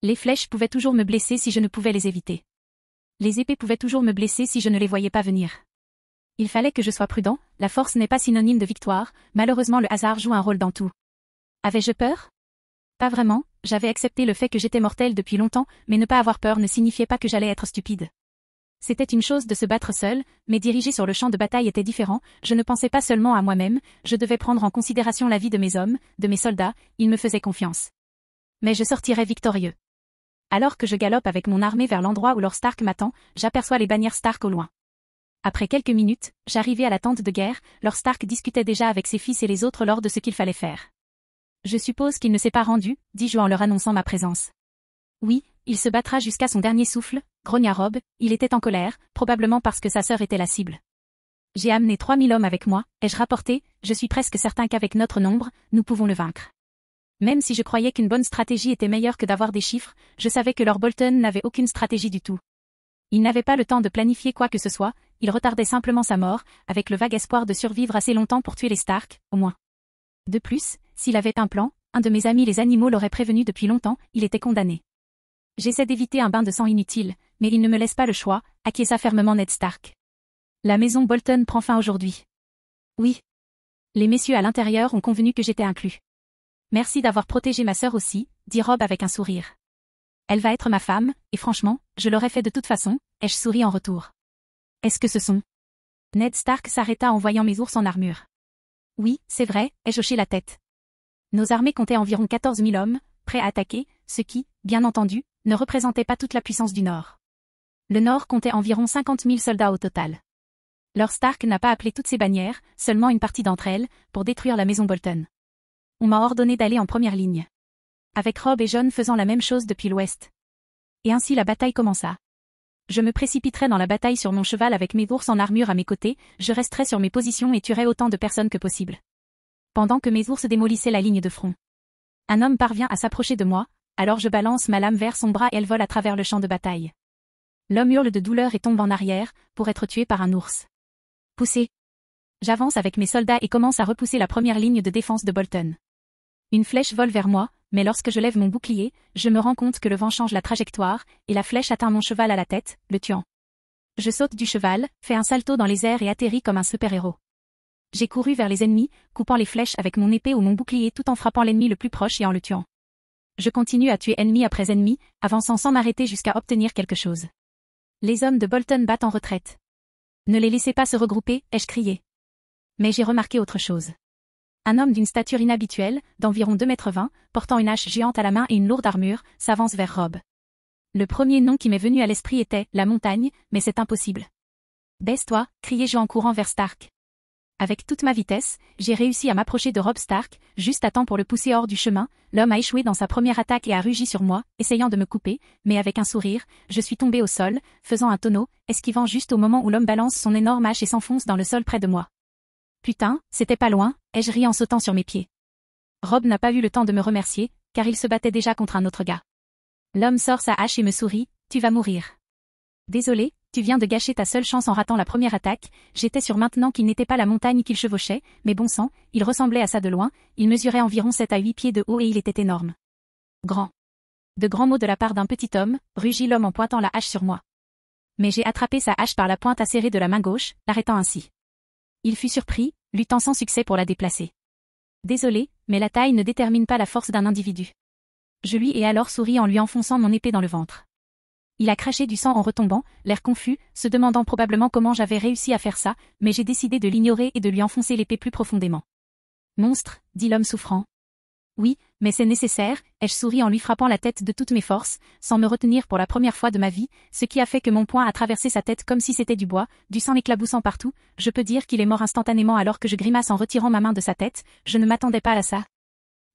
Les flèches pouvaient toujours me blesser si je ne pouvais les éviter. Les épées pouvaient toujours me blesser si je ne les voyais pas venir. Il fallait que je sois prudent, la force n'est pas synonyme de victoire, malheureusement le hasard joue un rôle dans tout. Avais-je peur? Pas vraiment, j'avais accepté le fait que j'étais mortel depuis longtemps, mais ne pas avoir peur ne signifiait pas que j'allais être stupide. C'était une chose de se battre seul, mais diriger sur le champ de bataille était différent, je ne pensais pas seulement à moi-même, je devais prendre en considération la vie de mes hommes, de mes soldats, ils me faisaient confiance. Mais je sortirais victorieux. Alors que je galope avec mon armée vers l'endroit où Lord Stark m'attend, j'aperçois les bannières Stark au loin. Après quelques minutes, j'arrivai à la tente de guerre, Lord Stark discutait déjà avec ses fils et les autres lords de ce qu'il fallait faire. Je suppose qu'il ne s'est pas rendu, dis-je en leur annonçant ma présence. Oui, il se battra jusqu'à son dernier souffle, grogna Robb, il était en colère, probablement parce que sa sœur était la cible. J'ai amené 3000 hommes avec moi, ai-je rapporté, je suis presque certain qu'avec notre nombre, nous pouvons le vaincre. Même si je croyais qu'une bonne stratégie était meilleure que d'avoir des chiffres, je savais que Lord Bolton n'avait aucune stratégie du tout. Il n'avait pas le temps de planifier quoi que ce soit, il retardait simplement sa mort, avec le vague espoir de survivre assez longtemps pour tuer les Stark, au moins. De plus, s'il avait un plan, un de mes amis les animaux l'aurait prévenu depuis longtemps, il était condamné. J'essaie d'éviter un bain de sang inutile, mais il ne me laisse pas le choix, acquiesça fermement Ned Stark. La maison Bolton prend fin aujourd'hui. Oui. Les messieurs à l'intérieur ont convenu que j'étais inclus. Merci d'avoir protégé ma sœur aussi, dit Robb avec un sourire. Elle va être ma femme, et franchement, je l'aurais fait de toute façon, ai-je souri en retour. Est-ce que ce sont? Ned Stark s'arrêta en voyant mes ours en armure. Oui, c'est vrai, ai-je hoché la tête. Nos armées comptaient environ 14 000 hommes, prêts à attaquer, ce qui, bien entendu, ne représentait pas toute la puissance du Nord. Le Nord comptait environ 50 000 soldats au total. Lord Stark n'a pas appelé toutes ses bannières, seulement une partie d'entre elles, pour détruire la maison Bolton. On m'a ordonné d'aller en première ligne. Avec Robb et Jon faisant la même chose depuis l'ouest. Et ainsi la bataille commença. Je me précipiterai dans la bataille sur mon cheval avec mes ours en armure à mes côtés, je resterai sur mes positions et tuerai autant de personnes que possible. Pendant que mes ours démolissaient la ligne de front. Un homme parvient à s'approcher de moi, alors je balance ma lame vers son bras et elle vole à travers le champ de bataille. L'homme hurle de douleur et tombe en arrière, pour être tué par un ours. Poussez. J'avance avec mes soldats et commence à repousser la première ligne de défense de Bolton. Une flèche vole vers moi, mais lorsque je lève mon bouclier, je me rends compte que le vent change la trajectoire, et la flèche atteint mon cheval à la tête, le tuant. Je saute du cheval, fais un salto dans les airs et atterris comme un super-héros. J'ai couru vers les ennemis, coupant les flèches avec mon épée ou mon bouclier tout en frappant l'ennemi le plus proche et en le tuant. Je continue à tuer ennemi après ennemi, avançant sans m'arrêter jusqu'à obtenir quelque chose. Les hommes de Bolton battent en retraite. Ne les laissez pas se regrouper, ai-je crié. Mais j'ai remarqué autre chose. Un homme d'une stature inhabituelle, d'environ 2,20 m, portant une hache géante à la main et une lourde armure, s'avance vers Robb. Le premier nom qui m'est venu à l'esprit était « la montagne », mais c'est impossible. « Baisse-toi », criai-je en courant vers Stark. Avec toute ma vitesse, j'ai réussi à m'approcher de Robb Stark, juste à temps pour le pousser hors du chemin, l'homme a échoué dans sa première attaque et a rugi sur moi, essayant de me couper, mais avec un sourire, je suis tombé au sol, faisant un tonneau, esquivant juste au moment où l'homme balance son énorme hache et s'enfonce dans le sol près de moi. Putain, c'était pas loin, ai-je ri en sautant sur mes pieds. Robb n'a pas eu le temps de me remercier, car il se battait déjà contre un autre gars. L'homme sort sa hache et me sourit, tu vas mourir. Désolé, Tu viens de gâcher ta seule chance en ratant la première attaque, j'étais sûr maintenant qu'il n'était pas la montagne qu'il chevauchait, mais bon sang, il ressemblait à ça de loin, il mesurait environ 7 à 8 pieds de haut et il était énorme. Grand. De grands mots de la part d'un petit homme, rugit l'homme en pointant la hache sur moi. Mais j'ai attrapé sa hache par la pointe acérée de la main gauche, l'arrêtant ainsi. Il fut surpris, luttant sans succès pour la déplacer. Désolé, mais la taille ne détermine pas la force d'un individu. Je lui ai alors souri en lui enfonçant mon épée dans le ventre. Il a craché du sang en retombant, l'air confus, se demandant probablement comment j'avais réussi à faire ça, mais j'ai décidé de l'ignorer et de lui enfoncer l'épée plus profondément. Monstre, dit l'homme souffrant. Oui, mais c'est nécessaire, ai-je souri en lui frappant la tête de toutes mes forces, sans me retenir pour la première fois de ma vie, ce qui a fait que mon poing a traversé sa tête comme si c'était du bois, du sang éclaboussant partout, je peux dire qu'il est mort instantanément alors que je grimace en retirant ma main de sa tête, je ne m'attendais pas à ça.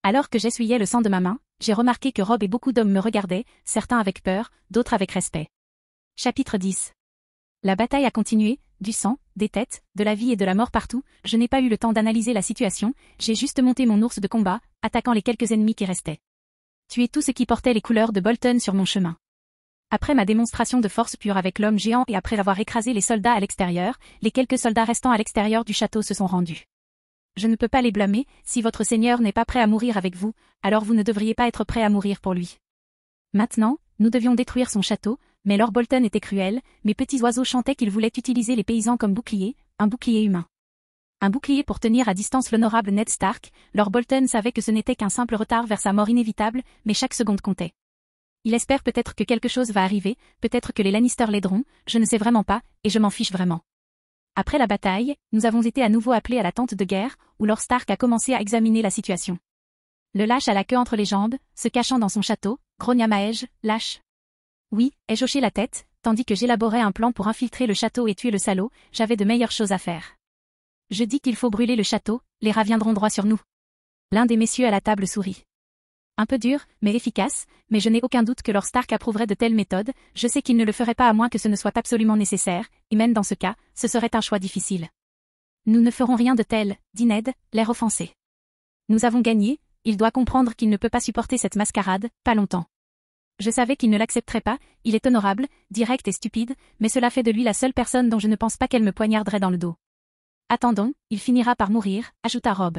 Alors que j'essuyais le sang de ma main, j'ai remarqué que Rob et beaucoup d'hommes me regardaient, certains avec peur, d'autres avec respect. Chapitre 10. La bataille a continué, du sang, des têtes, de la vie et de la mort partout, je n'ai pas eu le temps d'analyser la situation, j'ai juste monté mon ours de combat, attaquant les quelques ennemis qui restaient. Tuer tout ce qui portait les couleurs de Bolton sur mon chemin. Après ma démonstration de force pure avec l'homme géant et après avoir écrasé les soldats à l'extérieur, les quelques soldats restants à l'extérieur du château se sont rendus. Je ne peux pas les blâmer, si votre seigneur n'est pas prêt à mourir avec vous, alors vous ne devriez pas être prêt à mourir pour lui. Maintenant, nous devions détruire son château, mais Lord Bolton était cruel, mes petits oiseaux chantaient qu'ils voulaient utiliser les paysans comme bouclier, un bouclier humain. Un bouclier pour tenir à distance l'honorable Ned Stark, Lord Bolton savait que ce n'était qu'un simple retard vers sa mort inévitable, mais chaque seconde comptait. Il espère peut-être que quelque chose va arriver, peut-être que les Lannister l'aideront, je ne sais vraiment pas, et je m'en fiche vraiment. Après la bataille, nous avons été à nouveau appelés à la tente de guerre, où Lord Stark a commencé à examiner la situation. Le lâche a la queue entre les jambes, se cachant dans son château, grogna Maëge, lâche. Oui, ai-je hoché la tête, tandis que j'élaborais un plan pour infiltrer le château et tuer le salaud, j'avais de meilleures choses à faire. Je dis qu'il faut brûler le château, les rats viendront droit sur nous. L'un des messieurs à la table sourit. Un peu dur, mais efficace, mais je n'ai aucun doute que Lord Stark approuverait de telles méthodes, je sais qu'il ne le ferait pas à moins que ce ne soit absolument nécessaire, et même dans ce cas, ce serait un choix difficile. Nous ne ferons rien de tel, dit Ned, l'air offensé. Nous avons gagné, il doit comprendre qu'il ne peut pas supporter cette mascarade, pas longtemps. Je savais qu'il ne l'accepterait pas, il est honorable, direct et stupide, mais cela fait de lui la seule personne dont je ne pense pas qu'elle me poignarderait dans le dos. Attendons, il finira par mourir, ajouta Rob.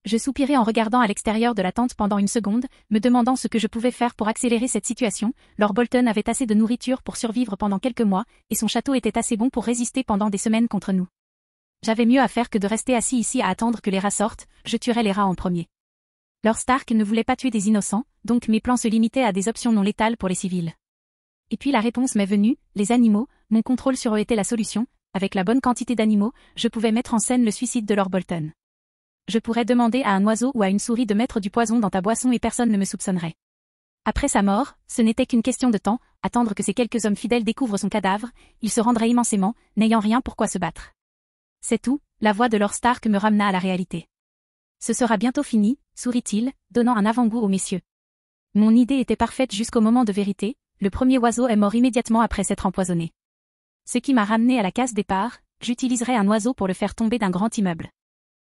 Je soupirai en regardant à l'extérieur de la tente pendant une seconde, me demandant ce que je pouvais faire pour accélérer cette situation. Lord Bolton avait assez de nourriture pour survivre pendant quelques mois, et son château était assez bon pour résister pendant des semaines contre nous. J'avais mieux à faire que de rester assis ici à attendre que les rats sortent, je tuerais les rats en premier. Lord Stark ne voulait pas tuer des innocents, donc mes plans se limitaient à des options non létales pour les civils. Et puis la réponse m'est venue, les animaux, mon contrôle sur eux était la solution, avec la bonne quantité d'animaux, je pouvais mettre en scène le suicide de Lord Bolton. Je pourrais demander à un oiseau ou à une souris de mettre du poison dans ta boisson et personne ne me soupçonnerait. Après sa mort, ce n'était qu'une question de temps, attendre que ces quelques hommes fidèles découvrent son cadavre, il se rendrait immensément, n'ayant rien pour quoi se battre. C'est tout, la voix de Lord Stark me ramena à la réalité. Ce sera bientôt fini, sourit-il, donnant un avant-goût aux messieurs. Mon idée était parfaite jusqu'au moment de vérité, le premier oiseau est mort immédiatement après s'être empoisonné. Ce qui m'a ramené à la case départ, j'utiliserai un oiseau pour le faire tomber d'un grand immeuble.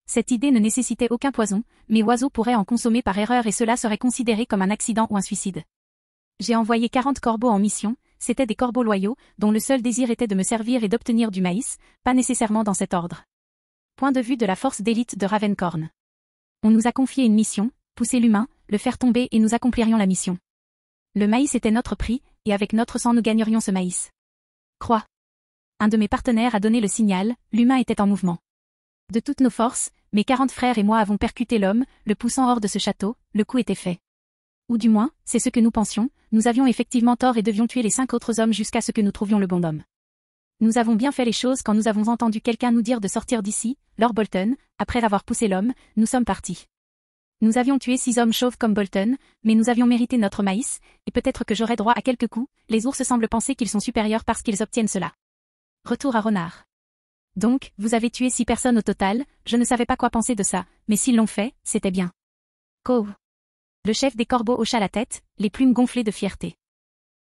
Cette idée ne nécessitait aucun poison, mais oiseaux pourraient en consommer par erreur et cela serait considéré comme un accident ou un suicide. J'ai envoyé 40 corbeaux en mission, c'étaient des corbeaux loyaux, dont le seul désir était de me servir et d'obtenir du maïs, pas nécessairement dans cet ordre. Point de vue de la force d'élite de Ravencorn. On nous a confié une mission, pousser l'humain, le faire tomber et nous accomplirions la mission. Le maïs était notre prix, et avec notre sang nous gagnerions ce maïs. Croix. Un de mes partenaires a donné le signal, l'humain était en mouvement. De toutes nos forces, mes 40 frères et moi avons percuté l'homme, le poussant hors de ce château, le coup était fait. Ou du moins, c'est ce que nous pensions, nous avions effectivement tort et devions tuer les 5 autres hommes jusqu'à ce que nous trouvions le bon homme. Nous avons bien fait les choses quand nous avons entendu quelqu'un nous dire de sortir d'ici, Lord Bolton, après avoir poussé l'homme, nous sommes partis. Nous avions tué 6 hommes chauves comme Bolton, mais nous avions mérité notre maïs, et peut-être que j'aurais droit à quelques coups, les ours semblent penser qu'ils sont supérieurs parce qu'ils obtiennent cela. Retour à Renard. Donc, vous avez tué 6 personnes au total, je ne savais pas quoi penser de ça, mais s'ils l'ont fait, c'était bien. Cow. Le chef des corbeaux hocha la tête, les plumes gonflées de fierté.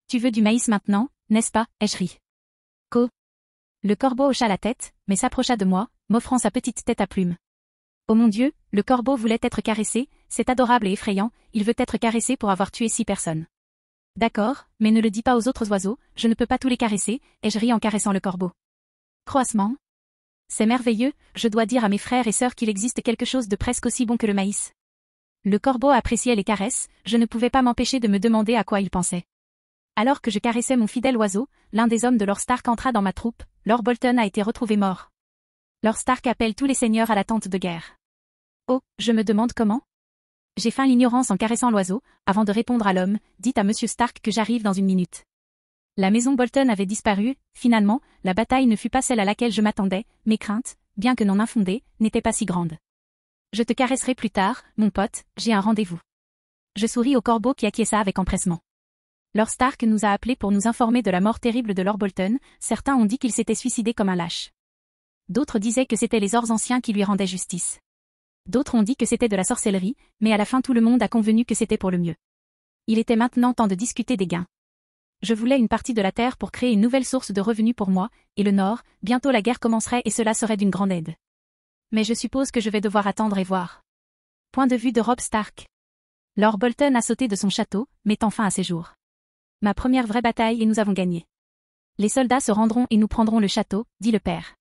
Tu veux du maïs maintenant, n'est-ce pas, ai-je ri. Cow. Le corbeau hocha la tête, mais s'approcha de moi, m'offrant sa petite tête à plumes. Oh mon Dieu, le corbeau voulait être caressé, c'est adorable et effrayant, il veut être caressé pour avoir tué 6 personnes. D'accord, mais ne le dis pas aux autres oiseaux, je ne peux pas tous les caresser, et je ris en caressant le corbeau. Croassement. C'est merveilleux, je dois dire à mes frères et sœurs qu'il existe quelque chose de presque aussi bon que le maïs. Le corbeau appréciait les caresses, je ne pouvais pas m'empêcher de me demander à quoi il pensait. Alors que je caressais mon fidèle oiseau, l'un des hommes de Lord Stark entra dans ma troupe, Lord Bolton a été retrouvé mort. Lord Stark appelle tous les seigneurs à la tente de guerre. Oh, je me demande comment? J'ai feint l'ignorance en caressant l'oiseau, avant de répondre à l'homme, dites à Monsieur Stark que j'arrive dans une minute. La maison Bolton avait disparu, finalement, la bataille ne fut pas celle à laquelle je m'attendais, mes craintes, bien que non infondées, n'étaient pas si grandes. Je te caresserai plus tard, mon pote, j'ai un rendez-vous. Je souris au corbeau qui acquiesça avec empressement. Lord Stark nous a appelés pour nous informer de la mort terrible de Lord Bolton, certains ont dit qu'il s'était suicidé comme un lâche. D'autres disaient que c'étaient les Orcs anciens qui lui rendaient justice. D'autres ont dit que c'était de la sorcellerie, mais à la fin tout le monde a convenu que c'était pour le mieux. Il était maintenant temps de discuter des gains. Je voulais une partie de la terre pour créer une nouvelle source de revenus pour moi, et le Nord, bientôt la guerre commencerait et cela serait d'une grande aide. Mais je suppose que je vais devoir attendre et voir. Point de vue de Robb Stark. Lord Bolton a sauté de son château, mettant fin à ses jours. Ma première vraie bataille et nous avons gagné. Les soldats se rendront et nous prendrons le château, dit le père.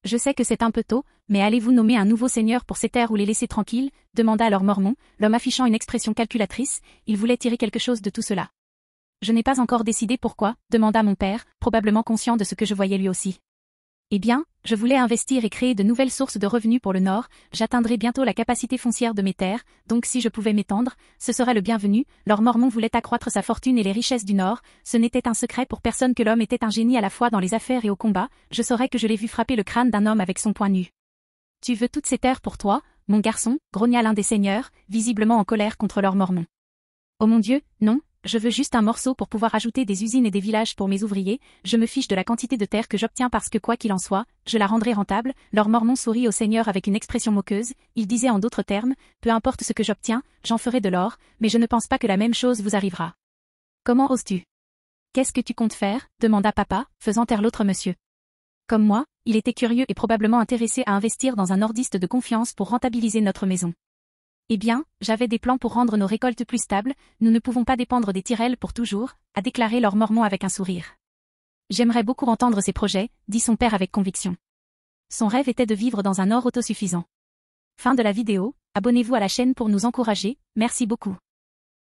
Je sais que c'est un peu tôt, mais allez-vous nommer un nouveau seigneur pour ces terres ou les laisser tranquilles, demanda alors Mormon, l'homme affichant une expression calculatrice, il voulait tirer quelque chose de tout cela. Je n'ai pas encore décidé pourquoi, demanda mon père, probablement conscient de ce que je voyais lui aussi. Eh bien, je voulais investir et créer de nouvelles sources de revenus pour le Nord, j'atteindrai bientôt la capacité foncière de mes terres, donc si je pouvais m'étendre, ce serait le bienvenu, Lord Mormon voulait accroître sa fortune et les richesses du Nord, ce n'était un secret pour personne que l'homme était un génie à la fois dans les affaires et au combat, je saurais que je l'ai vu frapper le crâne d'un homme avec son poing nu. Tu veux toutes ces terres pour toi, mon garçon, grogna l'un des seigneurs, visiblement en colère contre Lord Mormon. Oh mon Dieu, non. Je veux juste un morceau pour pouvoir ajouter des usines et des villages pour mes ouvriers, je me fiche de la quantité de terre que j'obtiens parce que quoi qu'il en soit, je la rendrai rentable, Lord Mormon sourit au seigneur avec une expression moqueuse, il disait en d'autres termes, peu importe ce que j'obtiens, j'en ferai de l'or, mais je ne pense pas que la même chose vous arrivera. Comment oses-tu? Qu'est-ce que tu comptes faire? Demanda papa, faisant taire l'autre monsieur. Comme moi, il était curieux et probablement intéressé à investir dans un nordiste de confiance pour rentabiliser notre maison. Eh bien, j'avais des plans pour rendre nos récoltes plus stables, nous ne pouvons pas dépendre des Tyrell pour toujours, a déclaré Lord Mormon avec un sourire. J'aimerais beaucoup entendre ses projets, dit son père avec conviction. Son rêve était de vivre dans un Nord autosuffisant. Fin de la vidéo, abonnez-vous à la chaîne pour nous encourager, merci beaucoup.